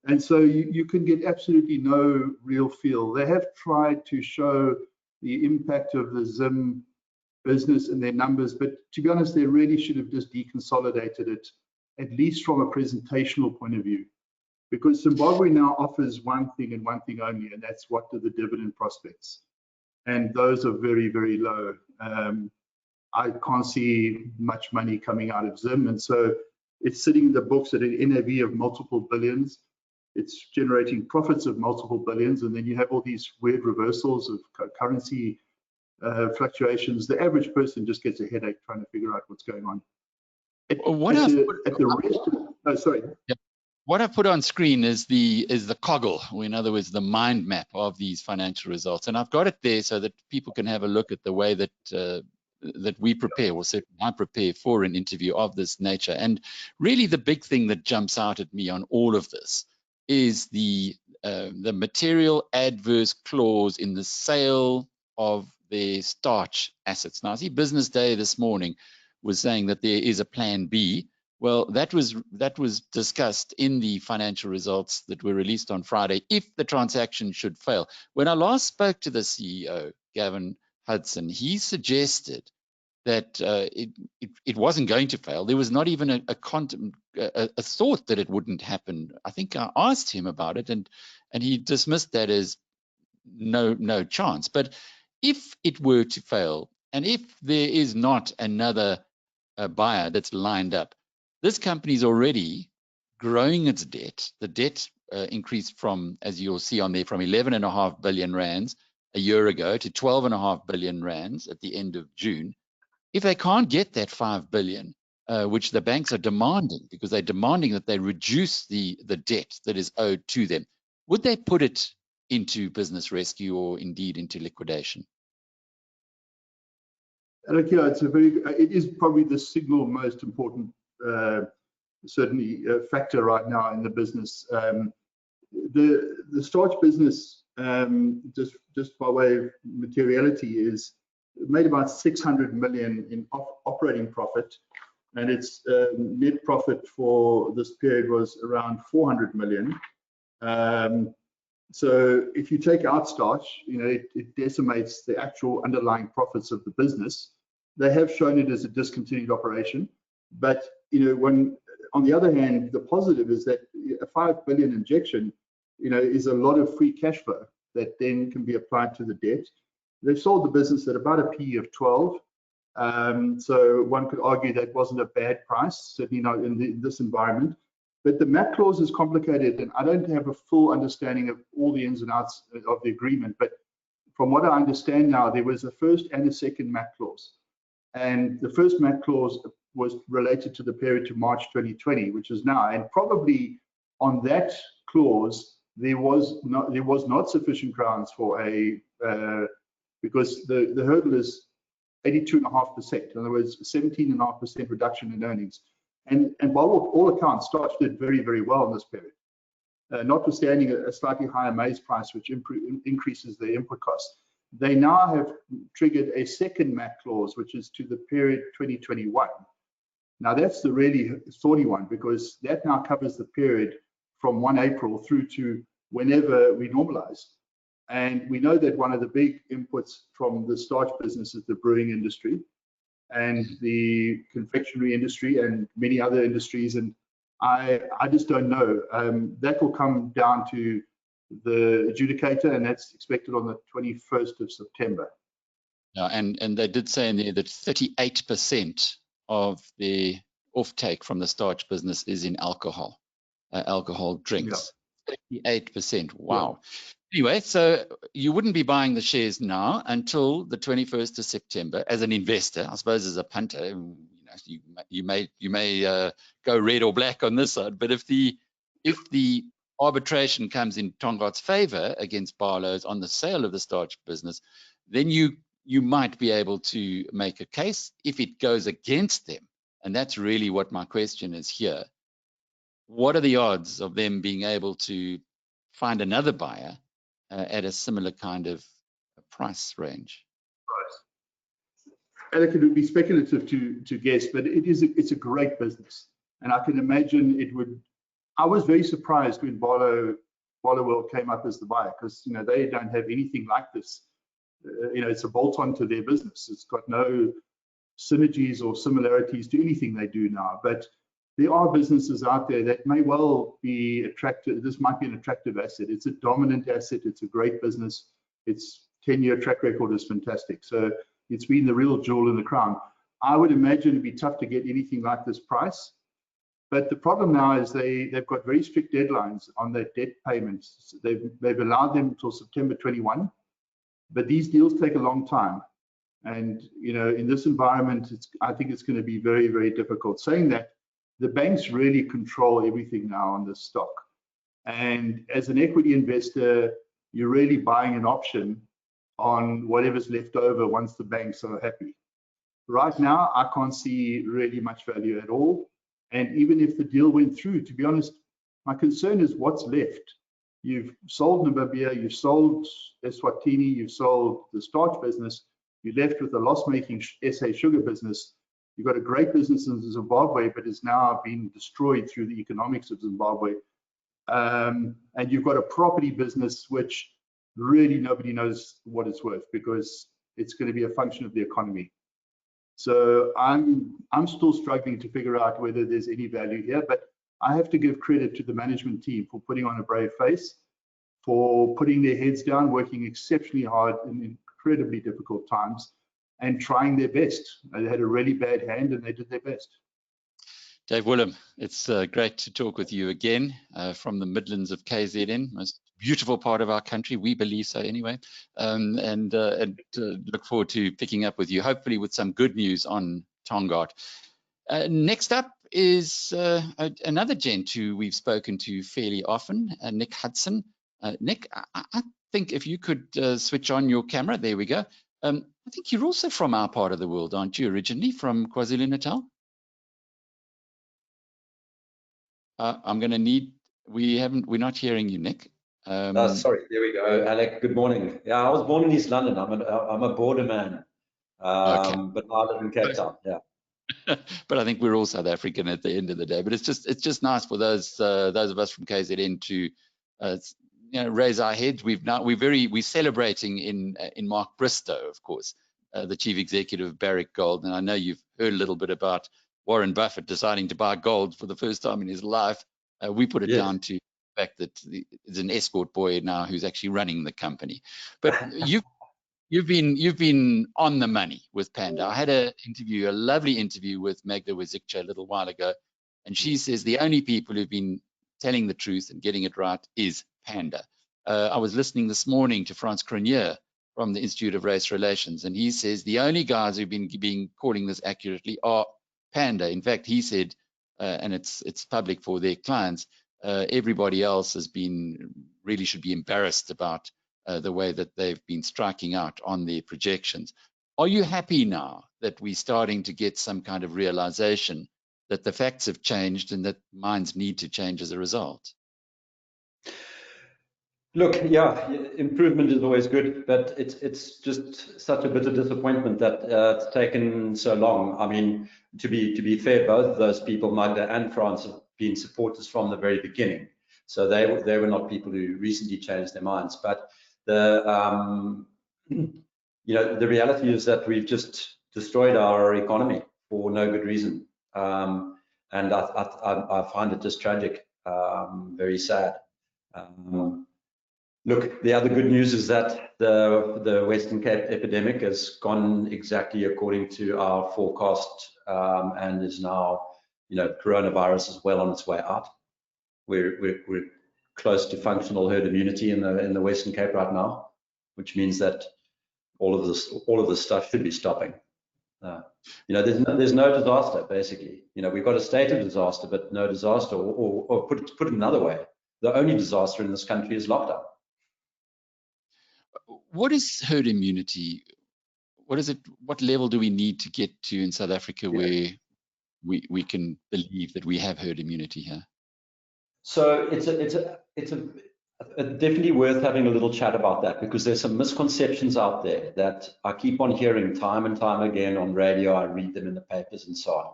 E: And so you can get absolutely no real feel. They have tried to show the impact of the Zim business and their numbers, but to be honest, they really should have just deconsolidated it, at least from a presentational point of view, because Zimbabwe now offers one thing and one thing only, and that's what are the dividend prospects, and those are very, very low. I can't see much money coming out of Zim, and so it's sitting in the books at an NAV of multiple billions. It's generating profits of multiple billions, and then you have all these weird reversals of currency fluctuations. The average person just gets a headache trying to figure out what's going on. What
A: I've put on screen is the coggle, or in other words, the mind map of these financial results, and I've got it there so that people can have a look at the way that that we prepare, or certainly I prepare for an interview of this nature. And really, the big thing that jumps out at me on all of this is the material adverse clause in the sale of their starch assets. Now, I see Business Day this morning was saying that there is a plan B. Well, that was discussed in the financial results that were released on Friday if the transaction should fail. When I last spoke to the CEO, Gavin Hudson, he suggested that it wasn't going to fail. There was not even a thought that it wouldn't happen. I think I asked him about it, and he dismissed that as no chance. But if it were to fail, and if there is not another buyer that's lined up, this company is already growing its debt. The debt increased from, as you'll see on there, from 11.5 billion rands a year ago to 12.5 billion rands at the end of June. If they can't get that 5 billion, which the banks are demanding, because they're demanding that they reduce the debt that is owed to them, would they put it into business rescue or indeed into liquidation?
E: Look, yeah, it is probably the single most important, certainly factor right now in the business. The starch business, just by way of materiality, is made about 600 million in operating profit, and its net profit for this period was around 400 million. So if you take out starch, it decimates the actual underlying profits of the business. They have shown it as a discontinued operation, but when, on the other hand, the positive is that a 5 billion injection, is a lot of free cash flow that then can be applied to the debt. They've sold the business at about a P of 12, so one could argue that wasn't a bad price, certainly not in this environment. But the MAP clause is complicated, and I don't have a full understanding of all the ins and outs of the agreement. But from what I understand now, there was a first and a second MAP clause, and the first MAP clause was related to the period to March 2020, which is now, and probably on that clause there was not sufficient grounds for a because the hurdle is 82.5%, in other words, 17.5% reduction in earnings. And by all accounts, starch did very, very well in this period, notwithstanding a slightly higher maize price, which increases the input costs. They now have triggered a second MAP clause, which is to the period 2021. Now, that's the really thorny one, because that now covers the period from 1 April through to whenever we normalize. And we know that one of the big inputs from the starch business is the brewing industry and the confectionery industry and many other industries. And I just don't know. That will come down to the adjudicator, and that's expected on the 21st of September.
A: Yeah, and they did say in there that 38% of the offtake from the starch business is in alcohol drinks. Yeah. 38%. Wow. Yeah. Anyway, so you wouldn't be buying the shares now until the 21st of September as an investor. I suppose as a punter, you may go red or black on this side. But if the arbitration comes in Tongaat's favor against Barlow's on the sale of the starch business, then you might be able to make a case. If it goes against them, and that's really what my question is here, what are the odds of them being able to find another buyer at a similar kind of price range?
E: Right. Alec, it would be speculative to guess, but it's a great business, and I can imagine it would. I was very surprised when Barlow World came up as the buyer, because they don't have anything like this it's a bolt-on to their business. It's got no synergies or similarities to anything they do now. But there are businesses out there that may well be attractive. This might be an attractive asset. It's a dominant asset. It's a great business. Its 10-year track record is fantastic. So it's been the real jewel in the crown. I would imagine it'd be tough to get anything like this price. But the problem now is they've got very strict deadlines on their debt payments. They've allowed them until September 21, but these deals take a long time. And in this environment, I think it's going to be very, very difficult. Saying that, the banks really control everything now on this stock. And as an equity investor, you're really buying an option on whatever's left over once the banks are happy. Right now, I can't see really much value at all. And even if the deal went through, to be honest, my concern is what's left. You've sold Namibia, you've sold Eswatini, you've sold the starch business, you're left with a loss-making SA sugar business. You've got a great business in Zimbabwe, but it's now been destroyed through the economics of Zimbabwe. And you've got a property business which really nobody knows what it's worth because it's going to be a function of the economy. So I'm still struggling to figure out whether there's any value here, but I have to give credit to the management team for putting on a brave face, for putting their heads down, working exceptionally hard in incredibly difficult times, and trying their best. They had a really bad hand and they did their best.
A: Dave Woollam, it's great to talk with you again from the Midlands of KZN, most beautiful part of our country. We believe so anyway, and look forward to picking up with you, hopefully with some good news on Tongaat. Next up is another gent who we've spoken to fairly often, Nick Hudson. Nick, I think if you could switch on your camera, there we go. I think you're also from our part of the world, aren't you, originally from KwaZulu-Natal? I'm going to need, we're not hearing you, Nick.
F: Sorry, there we go. Alec, good morning. Yeah, I was born in East London. I'm a border man,
A: Okay.
F: but I live in Cape Town. Yeah.
A: But I think we're all South African at the end of the day. But it's just nice for those of us from KZN to raise our heads. We're celebrating in Mark Bristow, of course, the chief executive of Barrick Gold, and I know you've heard a little bit about Warren Buffett deciding to buy gold for the first time in his life. We put it down to the fact that there's an escort boy now who's actually running the company. But you've been on the money with PANDA. I had a lovely interview with Magda Wazikcha a little while ago, and she says the only people who've been telling the truth and getting it right is PANDA. I was listening this morning to Frans Cronje from the Institute of Race Relations, and he says the only guys who've been calling this accurately are PANDA. In fact, he said, and it's public for their clients, everybody else has been really should be embarrassed about the way that they've been striking out on their projections. Are you happy now that we're starting to get some kind of realization that the facts have changed and that minds need to change as a result?
F: Look, yeah, improvement is always good, but it's just such a bitter disappointment that it's taken so long. I mean, to be fair, both of those people, Magda and Frans, have been supporters from the very beginning. So they were not people who recently changed their minds. But the reality is that we've just destroyed our economy for no good reason, and I find it just tragic, very sad. Look, the other good news is that the Western Cape epidemic has gone exactly according to our forecast, and is now, coronavirus is well on its way out. We're close to functional herd immunity in the Western Cape right now, which means that all of this stuff should be stopping. There's no disaster basically. We've got a state of disaster, but no disaster. Or put it another way, the only disaster in this country is lockdown.
A: What is herd immunity? What is it? What level do we need to get to in South Africa where we can believe that we have herd immunity here?
F: So it's definitely worth having a little chat about that, because there's some misconceptions out there that I keep on hearing time and time again on radio. I read them in the papers and so on.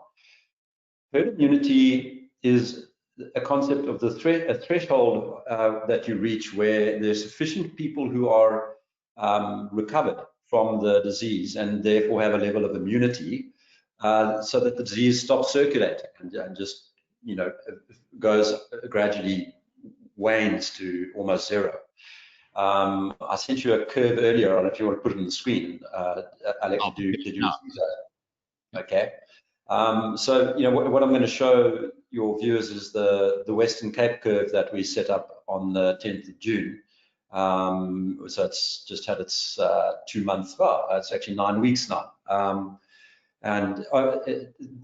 F: Herd immunity is a concept of a threshold that you reach where there's sufficient people who are recovered from the disease and therefore have a level of immunity, so that the disease stops circulating and just, you know, goes gradually wanes to almost zero. I sent you a curve earlier on, if you want to put it on the screen. Alec, did you see that? Okay. So, you know, what I'm going to show your viewers is the Western Cape curve that we set up on the 10th of June. So it's just had its 2 months, well, it's actually 9 weeks now.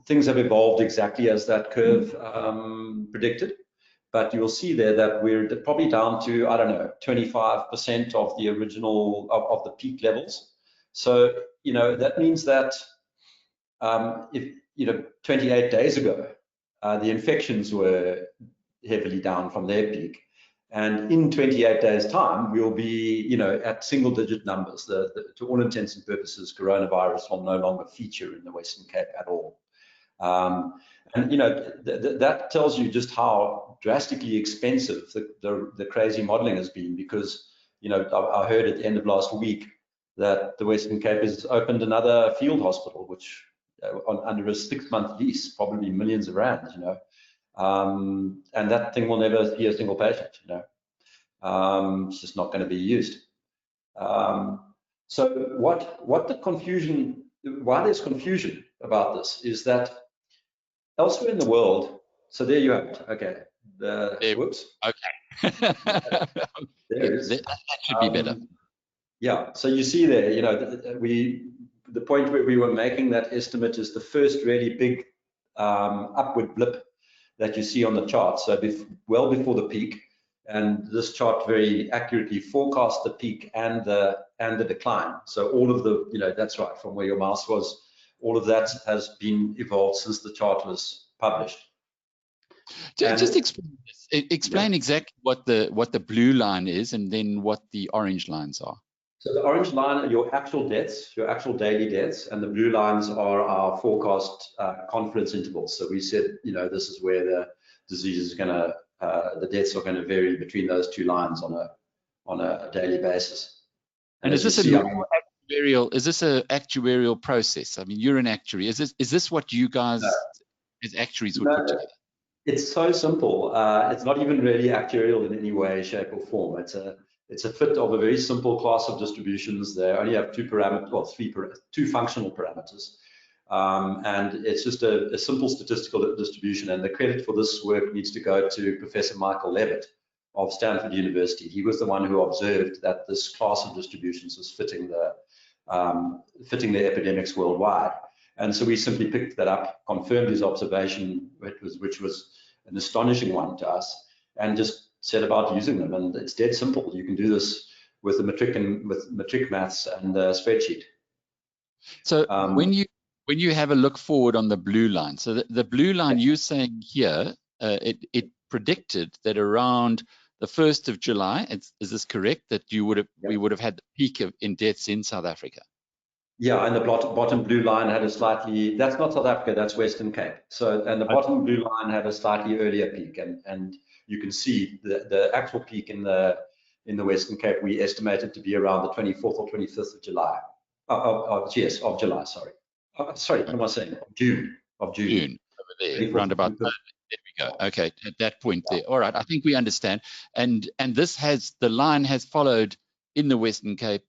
F: Things have evolved exactly as that curve predicted. But you'll see there that we're probably down to, I don't know, 25% of the original, of the peak levels. So, you know, that means that if, you know, 28 days ago, the infections were heavily down from their peak. And in 28 days' time, we'll be, you know, at single-digit numbers. To all intents and purposes, coronavirus will no longer feature in the Western Cape at all. And, you know, that tells you just how drastically expensive the crazy modeling has been, because, you know, I heard at the end of last week that the Western Cape has opened another field hospital, which under a 6-month lease, probably millions of rands, you know. And that thing will never see a single patient, you know. It's just not going to be used. So what the confusion, why there's confusion about this is that elsewhere in the world, so there you have it. Okay. Whoops.
A: Okay. That should be better.
F: Yeah. So you see there, you know, the point where we were making that estimate is the first really big upward blip that you see on the chart. So well before the peak, and this chart very accurately forecasts the peak and the decline. So all of the, you know, that's right, from where your mouse was, all of that has been evolved since the chart was published.
A: Just explain this. Explain exactly what the blue line is, and then what the orange lines are.
F: So the orange line are your actual deaths, your actual daily deaths, and the blue lines are our forecast confidence intervals. So we said, you know, this is where the disease is going to, the deaths are going to vary between those two lines on a daily basis.
A: And is this a normal actuarial? Is this an actuarial process? I mean, you're an actuary. Is this what you guys as actuaries would put together?
F: It's so simple. It's not even really actuarial in any way, shape, or form. It's a fit of a very simple class of distributions. They only have two functional parameters. And it's just a simple statistical distribution. And the credit for this work needs to go to Professor Michael Levitt of Stanford University. He was the one who observed that this class of distributions was fitting the epidemics worldwide. And so we simply picked that up, confirmed his observation, which was an astonishing one to us, and just set about using them. And it's dead simple. You can do this with matric maths and a spreadsheet.
A: So when you have a look forward on the blue line, so the blue line, you're saying here, it predicted that around the 1st of July, is this correct, that we would have had the peak in deaths in South Africa?
F: Yeah, and the bottom blue line had a slightly, that's not South Africa, that's Western Cape. So, and the bottom blue line had a slightly earlier peak, and you can see the actual peak in the Western Cape we estimated to be around the 24th or 25th of July. Yes, of July, sorry. Sorry, what am I saying? June.
A: June, over there, round about, there we go. Okay, at that point there. All right, I think we understand. And the line has followed in the Western Cape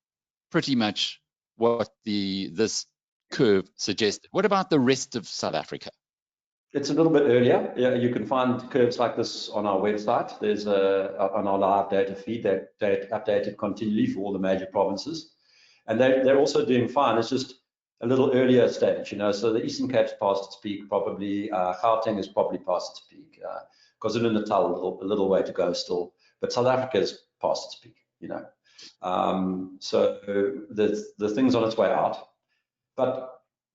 A: pretty much what this curve suggested. What about the rest of South Africa?
F: It's a little bit earlier. Yeah, you can find curves like this on our website. There's on our live data feed that updated continually for all the major provinces, and they're also doing fine. It's just a little earlier stage, you know. So the Eastern Cape's past its peak, probably. Gauteng is probably past its peak. KwaZulu-Natal a little way to go still, but South Africa is past its peak, you know. So the thing's on its way out. But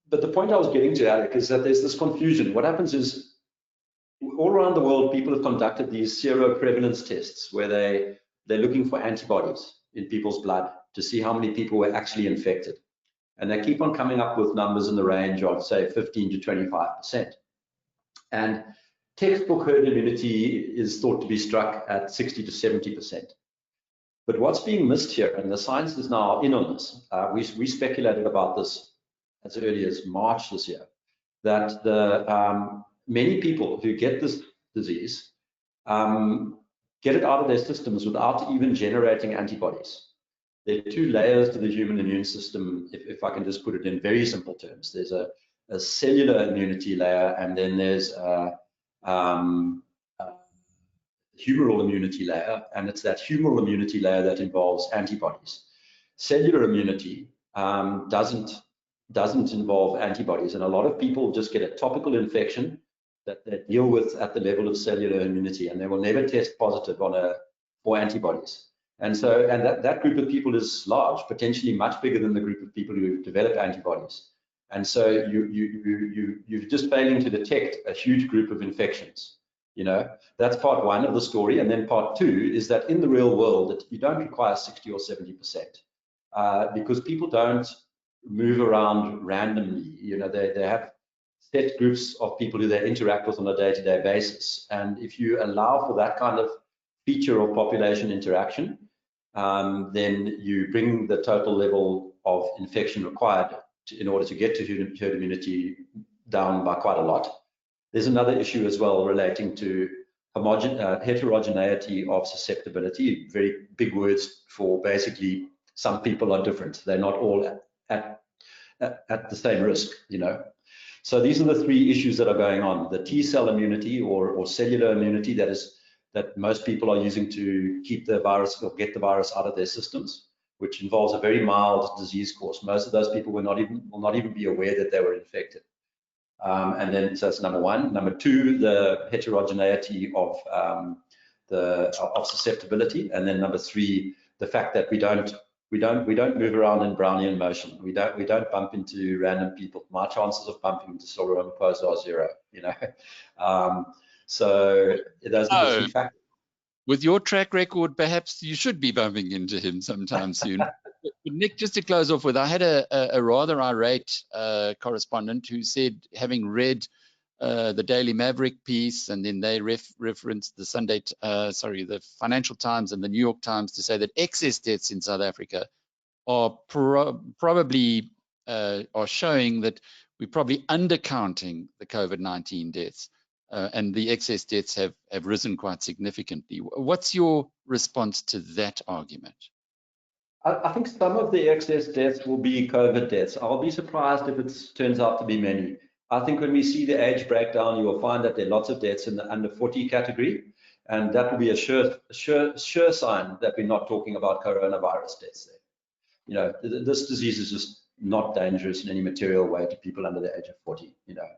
F: the point I was getting to, Alec, is that there's this confusion. What happens is, all around the world, people have conducted these seroprevalence tests where they're looking for antibodies in people's blood to see how many people were actually infected. And they keep on coming up with numbers in the range of, say, 15 to 25%. And textbook herd immunity is thought to be struck at 60 to 70%. But what's being missed here, and the science is now in on this, we speculated about this as early as March this year, that many people who get this disease get it out of their systems without even generating antibodies. There are two layers to the human immune system, if I can just put it in very simple terms. There's a cellular immunity layer, and then there's a humoral immunity layer, and it's that humoral immunity layer that involves antibodies. Cellular immunity doesn't involve antibodies, and a lot of people just get a topical infection that they deal with at the level of cellular immunity, and they will never test positive for antibodies. And so, that group of people is large, potentially much bigger than the group of people who develop antibodies. And so you're just failing to detect a huge group of infections. You know, that's part one of the story. And then part two is that in the real world, you don't require 60 or 70%, because people don't move around randomly. You know, they have set groups of people who they interact with on a day-to-day basis. And if you allow for that kind of feature of population interaction, then you bring the total level of infection required in order to get to herd immunity down by quite a lot. There's another issue as well relating to heterogeneity of susceptibility, very big words for basically some people are different. They're not all at the same risk, you know. So these are the three issues that are going on. The T-cell immunity or cellular immunity that most people are using to keep the virus or get the virus out of their systems, which involves a very mild disease course. Most of those people will not even be aware that they were infected. And then, so that's number one. Number two, the heterogeneity of susceptibility. And then number three, the fact that we don't move around in Brownian motion. We don't bump into random people. My chances of bumping into superimposed are zero. You know, so those are the three factors.
A: With your track record, perhaps you should be bumping into him sometime soon. But Nick, just to close off with, I had a rather irate correspondent who said, having read the Daily Maverick piece, and then they referenced the the Financial Times and the New York Times to say that excess deaths in South Africa are probably are showing that we're probably undercounting the COVID-19 deaths. And the excess deaths have risen quite significantly. What's your response to that argument?
F: I think some of the excess deaths will be COVID deaths. I'll be surprised if it turns out to be many. I think when we see the age breakdown, you will find that there are lots of deaths in the under 40 category, and that will be a sure sign that we're not talking about coronavirus deaths there. You know, this disease is just not dangerous in any material way to people under the age of 40, you know.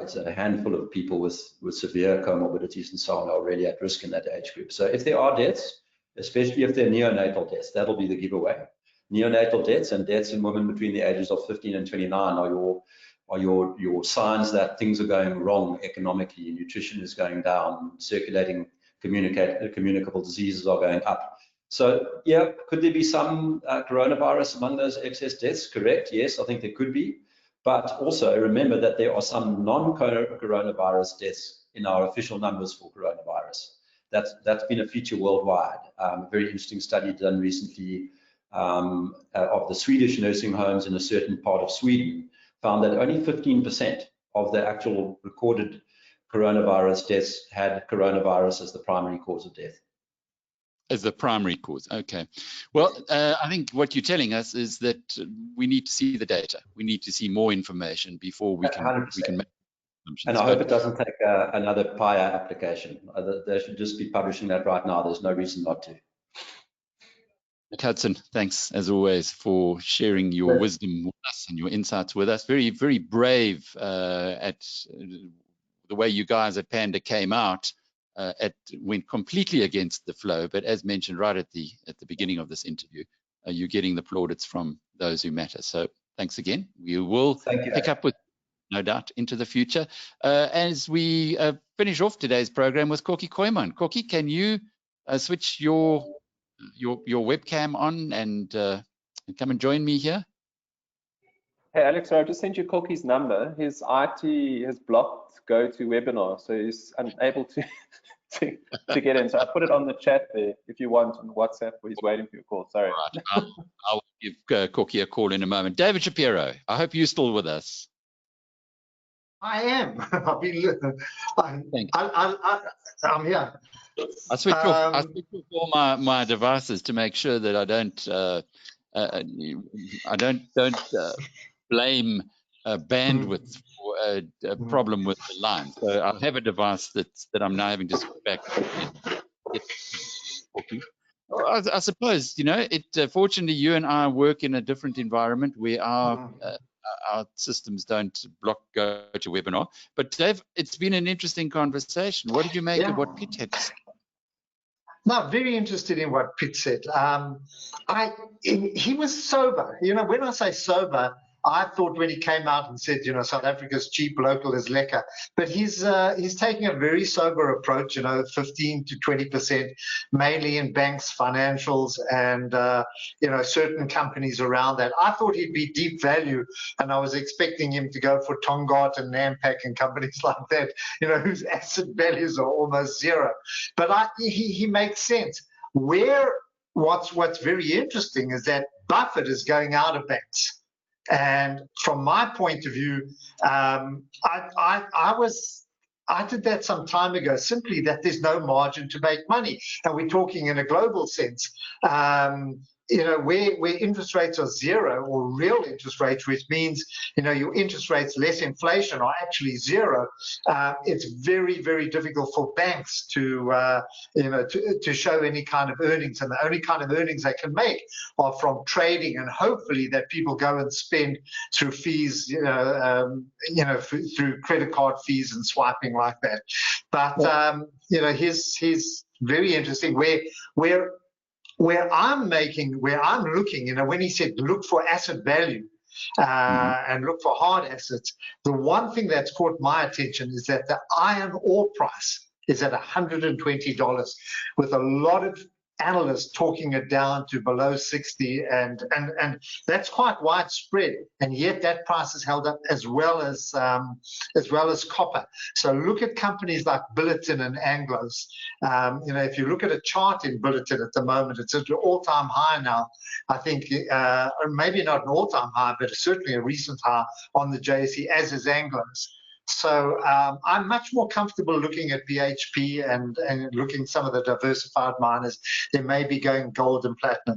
F: It's a handful of people with severe comorbidities and so on are already at risk in that age group. So if there are deaths, especially if they're neonatal deaths, that'll be the giveaway. Neonatal deaths and deaths in women between the ages of 15 and 29 are your signs that things are going wrong economically. Nutrition is going down, circulating communicable diseases are going up. So yeah, could there be some coronavirus among those excess deaths? Correct, yes, I think there could be. But also remember that there are some non-coronavirus deaths in our official numbers for coronavirus. That's been a feature worldwide. A very interesting study done recently of the Swedish nursing homes in a certain part of Sweden found that only 15% of the actual recorded coronavirus deaths had coronavirus as the primary cause of death.
A: As the primary cause. Okay. Well, I think what you're telling us is that we need to see the data. We need to see more information before we can make assumptions.
F: And I hope it doesn't take another PIA application. They should just be publishing that right now. There's no reason not to.
A: Hudson, thanks as always for sharing your wisdom with us and your insights with us. Very, very brave at the way you guys at PANDA came out. Went completely against the flow, but as mentioned right at the beginning of this interview, you're getting the plaudits from those who matter. So thanks again. We will pick up with, no doubt, into the future. As we finish off today's program with Kooyman. Kokkie, can you switch your webcam on and come and join me here?
C: Hey Alex, I just sent you Kokkie's number. His IT has blocked GoToWebinar, so he's unable to to get in. So I put it on the chat there if you want on WhatsApp, where he's waiting for your call. Sorry.
A: Right. I'll give Kokkie a call in a moment. David Shapiro, I hope you're still with us.
B: I am. I'm here.
A: I switch off all my devices to make sure that I don't blame bandwidth for a problem with the line. So I have a device that I'm now having to switch back. I suppose, you know, fortunately you and I work in a different environment where our systems don't go to webinar. But Dave, it's been an interesting conversation. What did you make of what Piet had to say?
B: No, very interested in what Piet said. He was sober. You know, when I say sober, I thought when he came out and said, you know, South Africa's cheap, local is lekker. But he's taking a very sober approach, you know, 15 to 20%, mainly in banks, financials, and, you know, certain companies around that. I thought he'd be deep value, and I was expecting him to go for Tongaat and Nampak and companies like that, you know, whose asset values are almost zero. But he makes sense. What's very interesting is that Buffett is going out of banks. And from my point of view, I did that some time ago, simply that there's no margin to make money. And we're talking in a global sense. You know, where interest rates are zero, or real interest rates, which means, you know, your interest rates less inflation are actually zero, it's very, very difficult for banks to, you know, to show any kind of earnings. And the only kind of earnings they can make are from trading, and hopefully that people go and spend through fees, you know, through credit card fees and swiping like that. But, you know, he's very interesting where I'm looking, you know, when he said look for asset value and look for hard assets, the one thing that's caught my attention is that the iron ore price is at $120, with a lot of analysts talking it down to below 60, and that's quite widespread, and yet that price is held up, as well as copper. So look at companies like Billiton and Anglos. You know, if you look at a chart in Billiton at the moment, it's at an all-time high now. I think maybe not an all-time high, but certainly a recent high on the JSE, as is Anglos. So I'm much more comfortable looking at BHP and looking at some of the diversified miners. They may be going gold and platinum.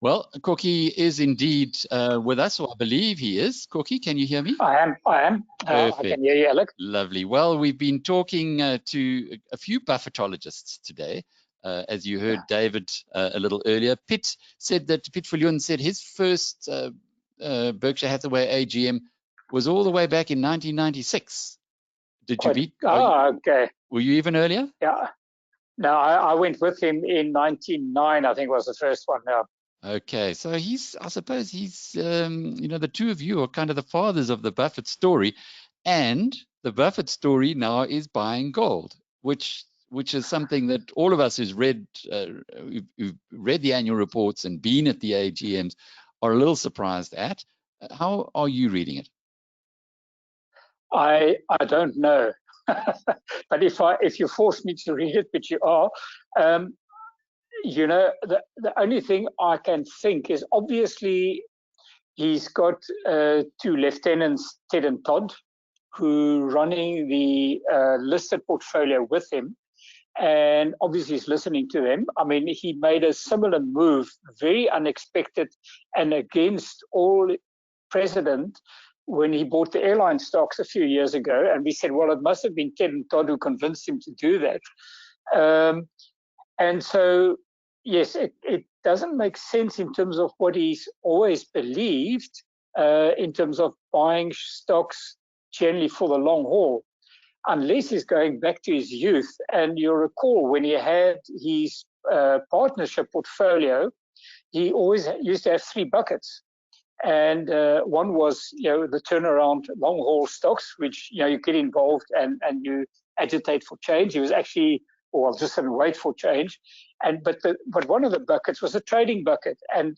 A: Well, Kokkie is indeed with us, or I believe he is. Kokkie, can you hear me?
G: I am. I can hear you, Alec.
A: Lovely. Well, we've been talking to a few Buffettologists today. As you heard David a little earlier, Piet Viljoen said his first Berkshire Hathaway AGM was all the way back in 1996. Did you beat?
G: Okay.
A: Were you even earlier?
G: Yeah. No, I went with him in 1999, I think was the first one. Yeah.
A: Okay, so I suppose he's, you know, the two of you are kind of the fathers of the Buffett story, and the Buffett story now is buying gold, which is something that all of us who've read the annual reports and been at the AGMs are a little surprised at. How are you reading it?
G: I don't know, but if you force me to read it, which you are, you know, the only thing I can think is, obviously he's got two lieutenants, Ted and Todd, who running the listed portfolio with him, and obviously he's listening to them. I mean, he made a similar move, very unexpected and against all precedent, when he bought the airline stocks a few years ago, and we said, well, it must have been Ted and Todd who convinced him to do that. And so, yes, it doesn't make sense in terms of what he's always believed, in terms of buying stocks generally for the long haul, unless he's going back to his youth. And you'll recall when he had his partnership portfolio, he always used to have three buckets. And one was, you know, the turnaround long haul stocks, which, you know, you get involved and you agitate for change. He was actually, well, just didn't wait for change. But one of the buckets was a trading bucket, and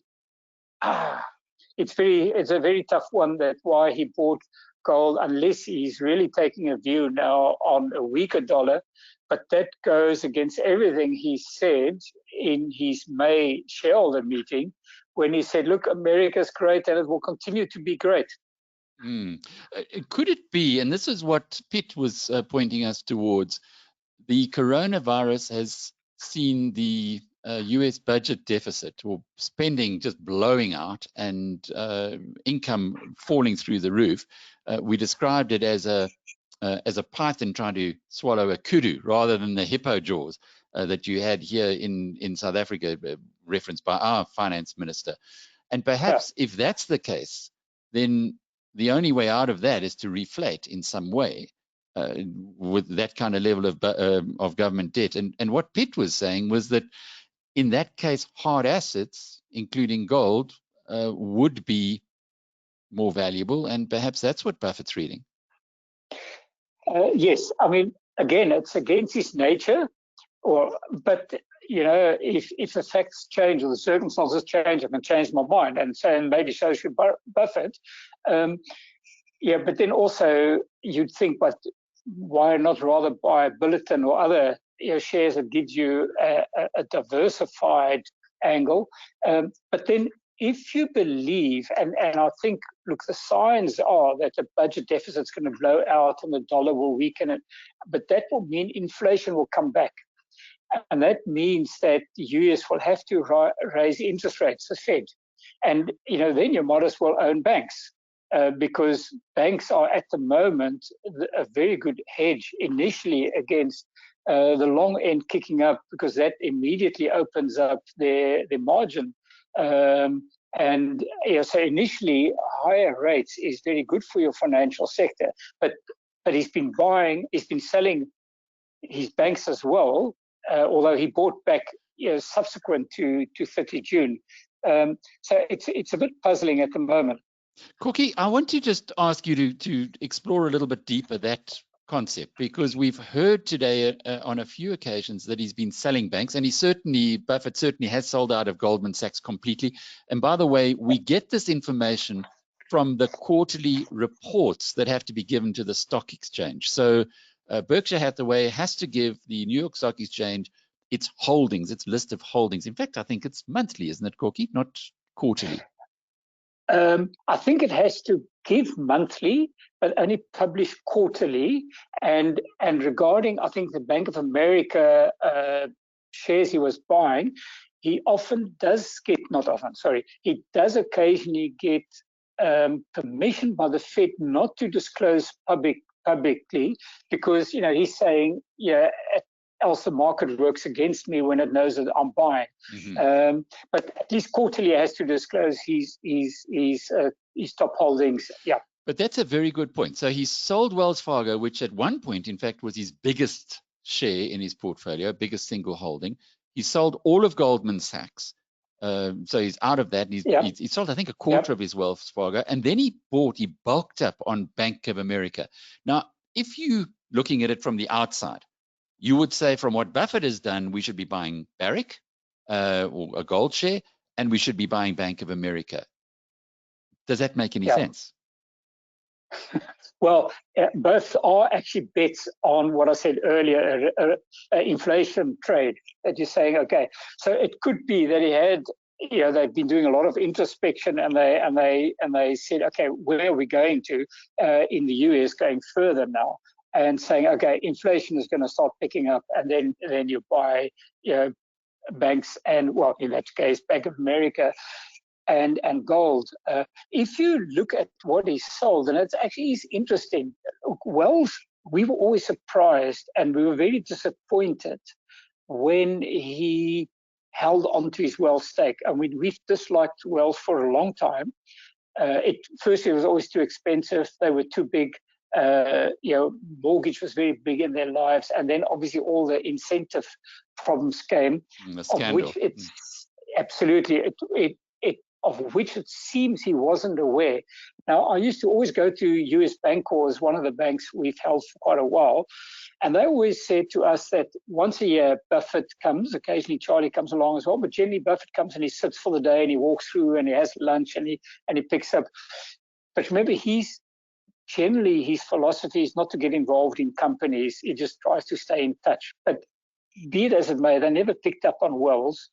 G: it's a very tough one. That's why he bought gold unless he's really taking a view now on a weaker dollar. But that goes against everything he said in his May shareholder meeting when he said, look, America's great and it will continue to be great.
A: Could it be, and this is what Piet was pointing us towards, the coronavirus has seen the US budget deficit or spending just blowing out and income falling through the roof. We described it as a python trying to swallow a kudu rather than the hippo jaws that you had here in South Africa, referenced by our finance minister. And perhaps if that's the case, then the only way out of that is to reflate in some way with that kind of level of government debt. And what Piet was saying was that in that case, hard assets, including gold, would be more valuable, and perhaps that's what Buffett's reading.
G: Yes, I mean, again, it's against his nature, but you know, if the facts change or the circumstances change, I can change my mind, and maybe so should Buffett. Yeah, but then also you'd think, but why not rather buy a bulletin or other shares that gives you a diversified angle? But then if you believe, and I think, look, the signs are that the budget deficit's going to blow out and the dollar will weaken, but that will mean inflation will come back. And that means that the US will have to raise interest rates, the Fed. And, you know, then you might as well own banks. Because banks are at the moment a very good hedge initially against the long end kicking up, because that immediately opens up their margin. And so initially higher rates is very good for your financial sector. But he's been selling his banks as well, although he bought back subsequent to 30 June. So it's a bit puzzling at the moment.
A: Kokkie, I want to just ask you to explore a little bit deeper that concept, because we've heard today on a few occasions that he's been selling banks, and Buffett certainly has sold out of Goldman Sachs completely. And by the way, we get this information from the quarterly reports that have to be given to the stock exchange. So Berkshire Hathaway has to give the New York Stock Exchange its holdings, its list of holdings. In fact, I think it's monthly, isn't it, Kokkie? Not quarterly.
G: I think it has to give monthly, but only publish quarterly. And regarding, I think, the Bank of America shares he was buying, he does occasionally get permission by the Fed not to disclose publicly, because, you know, he's saying, else the market works against me when it knows that I'm buying. Mm-hmm. But at least quarterly has to disclose his top holdings. Yeah.
A: But that's a very good point. So he sold Wells Fargo, which at one point, in fact, was his biggest share in his portfolio, biggest single holding. He sold all of Goldman Sachs. So he's out of that. And he sold, I think, a quarter of his Wells Fargo. And then he bulked up on Bank of America. Now, if you looking at it from the outside, you would say, from what Buffett has done, we should be buying Barrick or a gold share, and we should be buying Bank of America. Does that make any sense?
G: Well, both are actually bets on what I said earlier, inflation trade. That you're saying, okay, so it could be that he had, they've been doing a lot of introspection, and they said, okay, where are we going to in the US going further now? And saying, okay, inflation is going to start picking up, and then you buy, banks, and, well, in that case, Bank of America and gold. If you look at what he sold, and it's actually interesting. Wells, we were always surprised, and we were very disappointed when he held on to his Wells stake. I mean, we've disliked Wells for a long time. Firstly, it was always too expensive. They were too big. Mortgage was very big in their lives, and then obviously all the incentive problems came, of which it's absolutely of which it seems he wasn't aware. Now, I used to always go to US Bancorp, one of the banks we've held for quite a while, and they always said to us that once a year Buffett comes. Occasionally Charlie comes along as well, but generally Buffett comes and he sits for the day and he walks through and he has lunch and he picks up. But remember, he's generally his philosophy is not to get involved in companies. He just tries to stay in touch. But be it as it may, they never picked up on wells.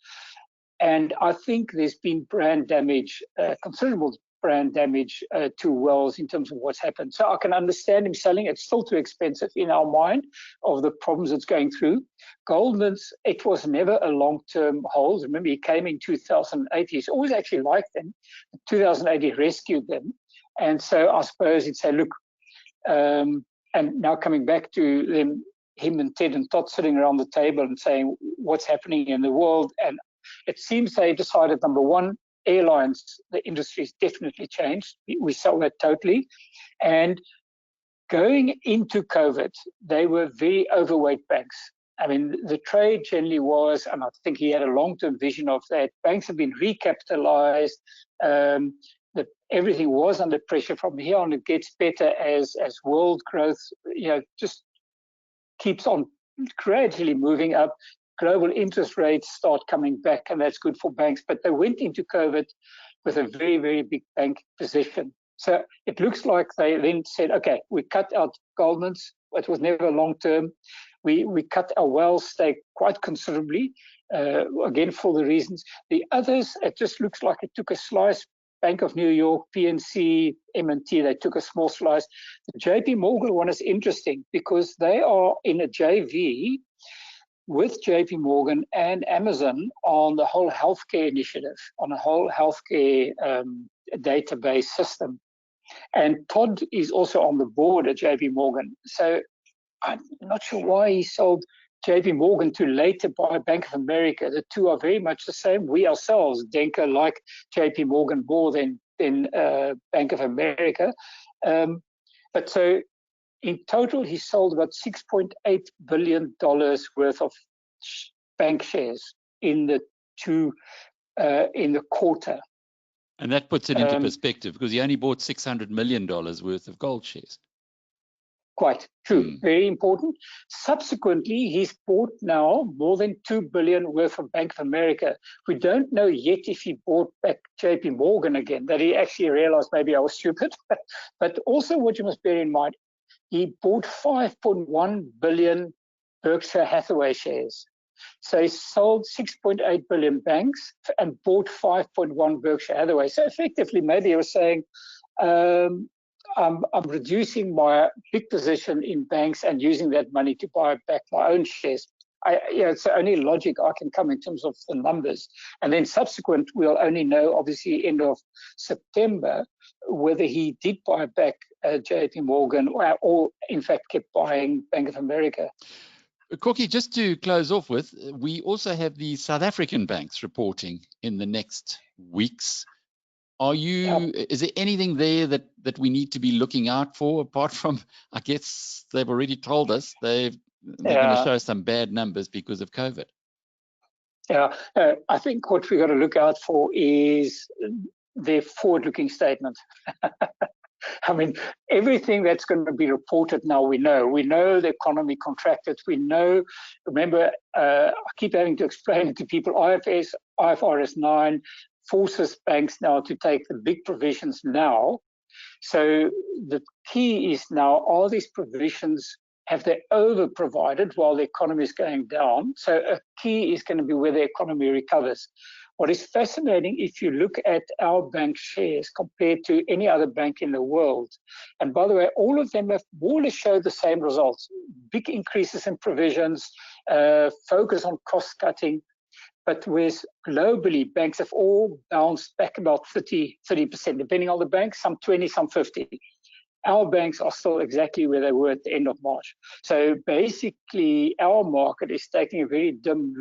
G: And I think there's been brand damage, considerable brand damage to wells in terms of what's happened. So I can understand him selling. It's still too expensive in our mind of the problems it's going through. Goldman's, it was never a long-term hold. Remember, he came in 2008. He's always actually liked them. In 2008, he rescued them. And so I suppose he'd say, look, and now coming back to them, him and Ted and Todd sitting around the table and saying what's happening in the world. And it seems they decided, number one, airlines, the industry has definitely changed. We saw that totally. And going into COVID, they were very overweight banks. I mean, the trade generally was, and I think he had a long-term vision of that, banks have been recapitalized, that everything was under pressure from here on. It gets better as world growth, just keeps on gradually moving up. Global interest rates start coming back, and that's good for banks. But they went into COVID with a very, very big bank position. So it looks like they then said, okay, we cut out Goldman's. It was never long-term. We cut our Wells stake quite considerably, again, for the reasons. The others, it just looks like it took a slice. Bank of New York, PNC, M&T, they took a small slice. The JP Morgan one is interesting because they are in a JV with JP Morgan and Amazon on the whole healthcare initiative, on a whole healthcare database system. And Todd is also on the board at JP Morgan. So I'm not sure why he sold JP Morgan to later buy Bank of America. The two are very much the same. We ourselves, Denker, like JP Morgan more than Bank of America. But so in total, he sold about $6.8 billion worth of bank shares in the quarter.
A: And that puts it into perspective because he only bought $600 million worth of gold shares.
G: Quite true. Very important. Subsequently, he's bought now more than $2 billion worth of Bank of America. We don't know yet if he bought back JP Morgan again, that he actually realized maybe I was stupid. But also what you must bear in mind, he bought 5.1 billion Berkshire Hathaway shares. So he sold 6.8 billion banks and bought 5.1 Berkshire Hathaway. So effectively, maybe he was saying, I'm reducing my big position in banks and using that money to buy back my own shares. It's the only logic I can come in terms of the numbers. And then subsequent, we'll only know, obviously, end of September, whether he did buy back JP Morgan or in fact, kept buying Bank of America.
A: Kokkie, just to close off with, we also have the South African banks reporting in the next weeks. Is there anything there that we need to be looking out for, apart from, I guess they've already told us they're going to show some bad numbers because of COVID?
G: Yeah, I think what we've got to look out for is their forward-looking statement. I mean, everything that's going to be reported now, we know. We know the economy contracted. We know, remember, I keep having to explain it to people, IFRS 9, forces banks now to take the big provisions now. So the key is now, are these provisions, have they over-provided while the economy is going down? So a key is going to be where the economy recovers. What is fascinating, if you look at our bank shares compared to any other bank in the world, and by the way, all of them have more or less showed the same results, big increases in provisions, focus on cost cutting. But whereas globally, banks have all bounced back about 30%, depending on the bank, some 20, some 50. Our banks are still exactly where they were at the end of March. So basically, our market is taking a very dim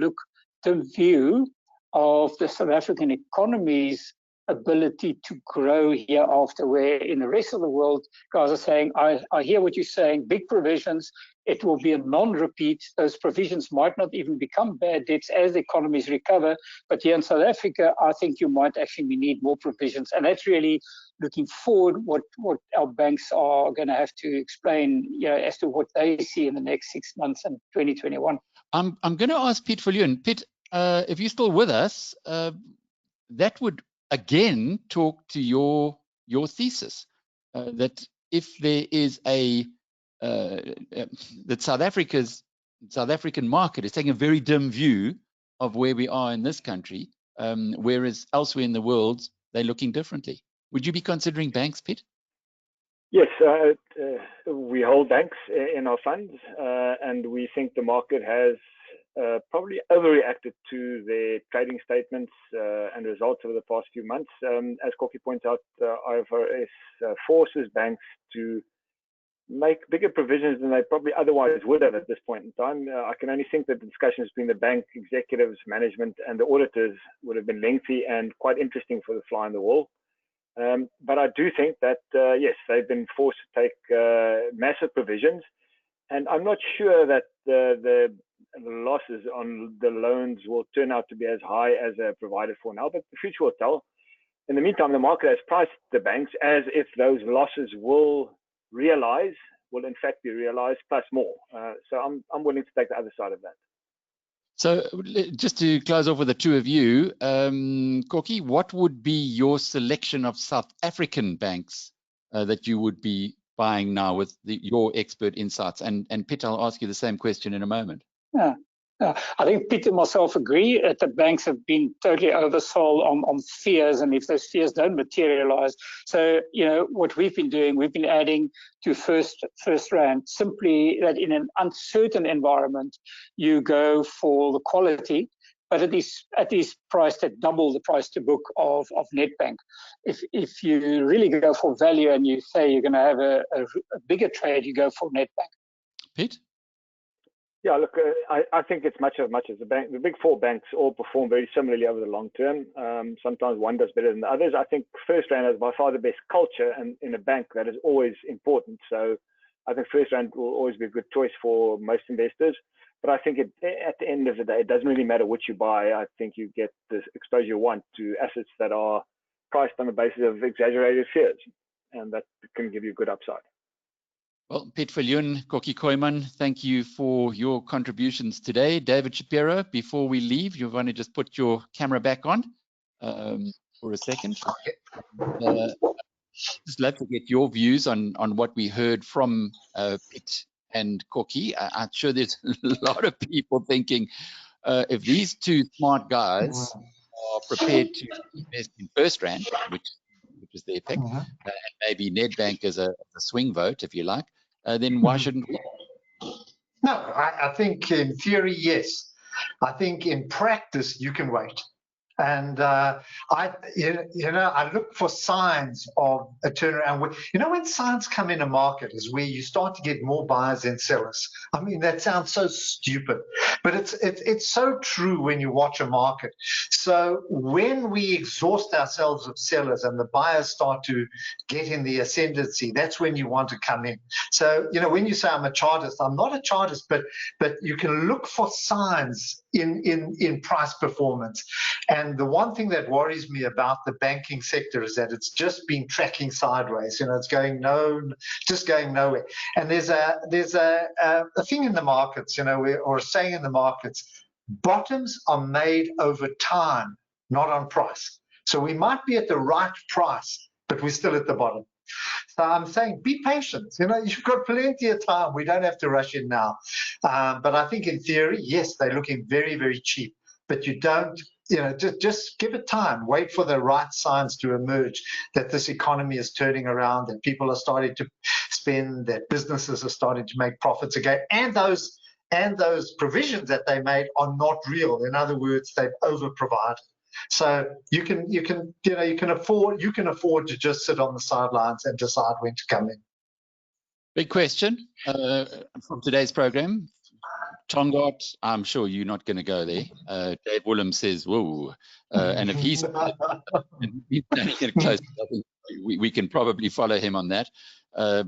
G: view of the South African economy's ability to grow hereafter, where in the rest of the world, guys are saying, I hear what you're saying, big provisions, it will be a non-repeat. Those provisions might not even become bad debts as the economies recover. But here in South Africa, I think you might actually need more provisions. And that's really looking forward what our banks are going to have to explain, as to what they see in the next 6 months and 2021.
A: I'm going to ask Piet Viljoen. Piet, if you're still with us, that would again talk to your thesis that if there is that South African market is taking a very dim view of where we are in this country, whereas elsewhere in the world they're looking differently. Would you be considering banks, Piet?
D: Yes, we hold banks in our funds, and we think the market has probably overreacted to their trading statements and results over the past few months. As Kokkie points out, IFRS forces banks to make bigger provisions than they probably otherwise would have at this point in time. I can only think that the discussions between the bank executives, management, and the auditors would have been lengthy and quite interesting for the fly on the wall. But I do think that, yes, they've been forced to take massive provisions. And I'm not sure that the losses on the loans will turn out to be as high as they're provided for now, but the future will tell. In the meantime, the market has priced the banks as if those losses will in fact be realized, plus more. So I'm willing to take the other side of that.
A: So just to close off with the two of you, Kokkie, what would be your selection of South African banks that you would be buying now with your expert insights? And Piet, I'll ask you the same question in a moment.
G: Yeah. I think Piet and myself agree that the banks have been totally oversold on fears, and if those fears don't materialize, so what we've been doing, we've been adding to first rand, simply that in an uncertain environment, you go for the quality, but it is priced at double the price to book of Nedbank. If you really go for value and you say you're going to have a bigger trade, you go for Nedbank.
A: Piet?
D: Yeah, look, I think it's much as the big four banks all perform very similarly over the long term. Sometimes one does better than the others. I think First Rand has by far the best culture, and in a bank that is always important. So I think First Rand will always be a good choice for most investors. But I think at the end of the day, it doesn't really matter what you buy. I think you get the exposure you want to assets that are priced on the basis of exaggerated fears, and that can give you good upside.
A: Well, Piet Viljoen, Kokkie Kooyman, thank you for your contributions today. David Shapiro, before we leave, you want to just put your camera back on for a second. Just love to get your views on what we heard from Piet and Kokkie. I'm sure there's a lot of people thinking, if these two smart guys are prepared to invest in First Rand, which is their pick, and maybe Nedbank as a swing vote, if you like, then why shouldn't we?
B: No, I think in theory, yes. I think in practice, you can wait. And I look for signs of a turnaround. When signs come in a market is where you start to get more buyers than sellers. I mean, that sounds so stupid, but it's so true when you watch a market. So when we exhaust ourselves of sellers and the buyers start to get in the ascendancy, that's when you want to come in. So, when you say I'm a chartist, I'm not a chartist, but you can look for signs in price performance. And the one thing that worries me about the banking sector is that it's just been tracking sideways. It's just going nowhere. And there's a thing in the markets, or a saying in the markets: bottoms are made over time, not on price. So we might be at the right price, but we're still at the bottom. So I'm saying, be patient. You've got plenty of time. We don't have to rush in now. But I think in theory, yes, they're looking very, very cheap. But you don't, just give it time. Wait for the right signs to emerge that this economy is turning around, that people are starting to spend, that businesses are starting to make profits again, and those provisions that they made are not real. In other words, they've overprovided. So you can afford to just sit on the sidelines and decide when to come in.
A: Big question from today's program. Tongaat, I'm sure you're not going to go there. Dave Woollam says, whoa. And if he's standing it close, I think we can probably follow him on that.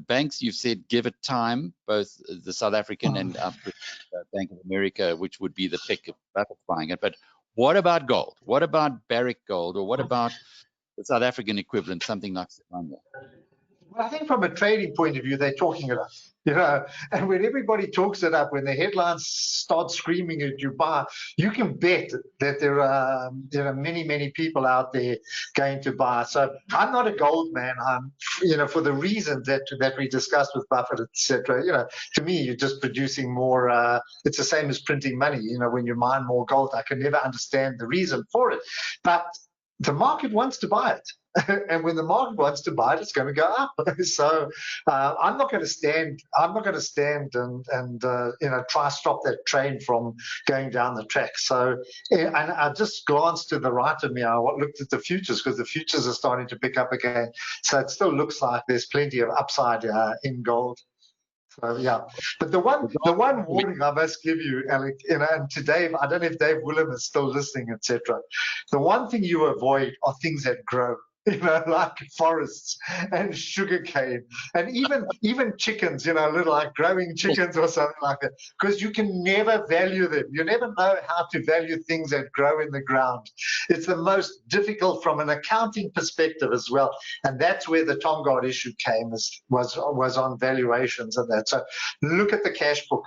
A: Banks, you've said, give it time, both the South African and Bank of America, which would be the pick of Buffett buying it. But what about gold? What about Barrick gold? Or what about the South African equivalent, something like Sasol?
B: Well, I think from a trading point of view, they're talking enough. you know. And when everybody talks it up, when the headlines start screaming at you buy, you can bet that there are many people out there going to buy. So I'm not a gold man. I'm, for the reasons that we discussed with Buffett, etc. To me, you're just producing more. It's the same as printing money. When you mine more gold, I can never understand the reason for it, but the market wants to buy it. And when the market wants to buy it, it's going to go up. So I'm not going to stand. I'm not going to stand and try to stop that train from going down the track. So, and I just glanced to the right of me. I looked at the futures because the futures are starting to pick up again. So it still looks like there's plenty of upside in gold. So yeah, but the one warning I must give you, Alec, and to Dave, I don't know if Dave Woollam is still listening, etc. The one thing you avoid are things that grow, like forests and sugarcane, and even chickens, little like growing chickens or something like that, because you can never value them. You never know how to value things that grow in the ground. It's the most difficult from an accounting perspective as well, and that's where the Tongaat issue came, was on valuations and that. So look at the cash book,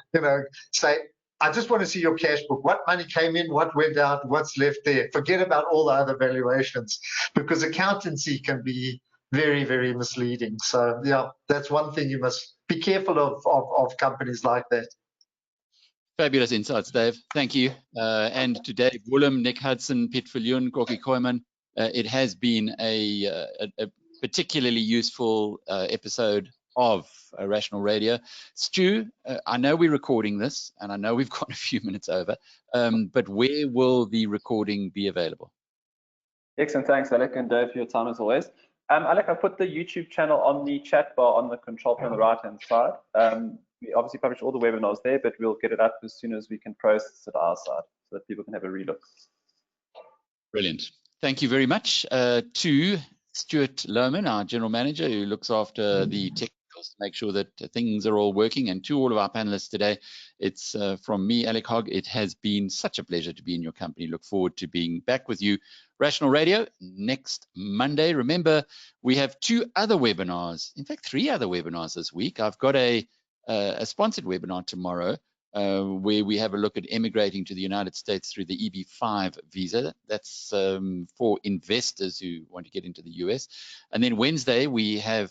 B: say, I just want to see your cash book. What money came in, what went out, what's left there. Forget about all the other valuations, because accountancy can be very, very misleading. So yeah, that's one thing you must be careful of companies like that.
A: Fabulous insights, Dave. Thank you. And to Dave Woollam, Nick Hudson, Piet Viljoen, Kokkie, Kooyman, it has been a particularly useful episode of Rational Radio. Stu, I know we're recording this, and I know we've got a few minutes over, but where will the recording be available?
C: Excellent. Thanks, Alec, and Dave, for your time as always. Alec, I put the YouTube channel on the chat bar on the control panel on the right-hand side. We obviously publish all the webinars there, but we'll get it up as soon as we can process it our side so that people can have a relook.
A: Brilliant. Thank you very much to Stuart Lohman, our general manager, who looks after the technicals to make sure that things are all working, and to all of our panelists today. It's from me, Alec Hogg. It has been such a pleasure to be in your company. Look forward to being back with you, Rational Radio, next Monday. Remember, we have 2 other webinars, in fact 3 other webinars this week. I've got a sponsored webinar tomorrow where we have a look at emigrating to the United States through the EB-5 visa. That's for investors who want to get into the US. And then Wednesday, we have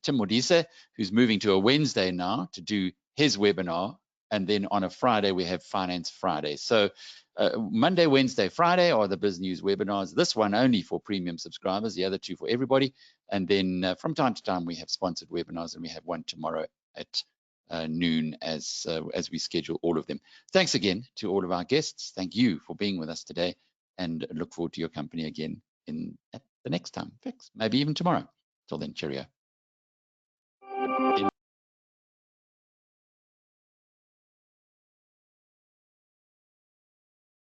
A: Tim Modise, who's moving to a Wednesday now to do his webinar. And then on a Friday, we have Finance Friday. So Monday, Wednesday, Friday are the Biznews webinars. This one only for premium subscribers, the other 2 for everybody. And then from time to time, we have sponsored webinars, and we have one tomorrow at noon as we schedule all of them. Thanks again to all of our guests. Thank you for being with us today, and look forward to your company again at the next time. Maybe even tomorrow. Till then, cheerio.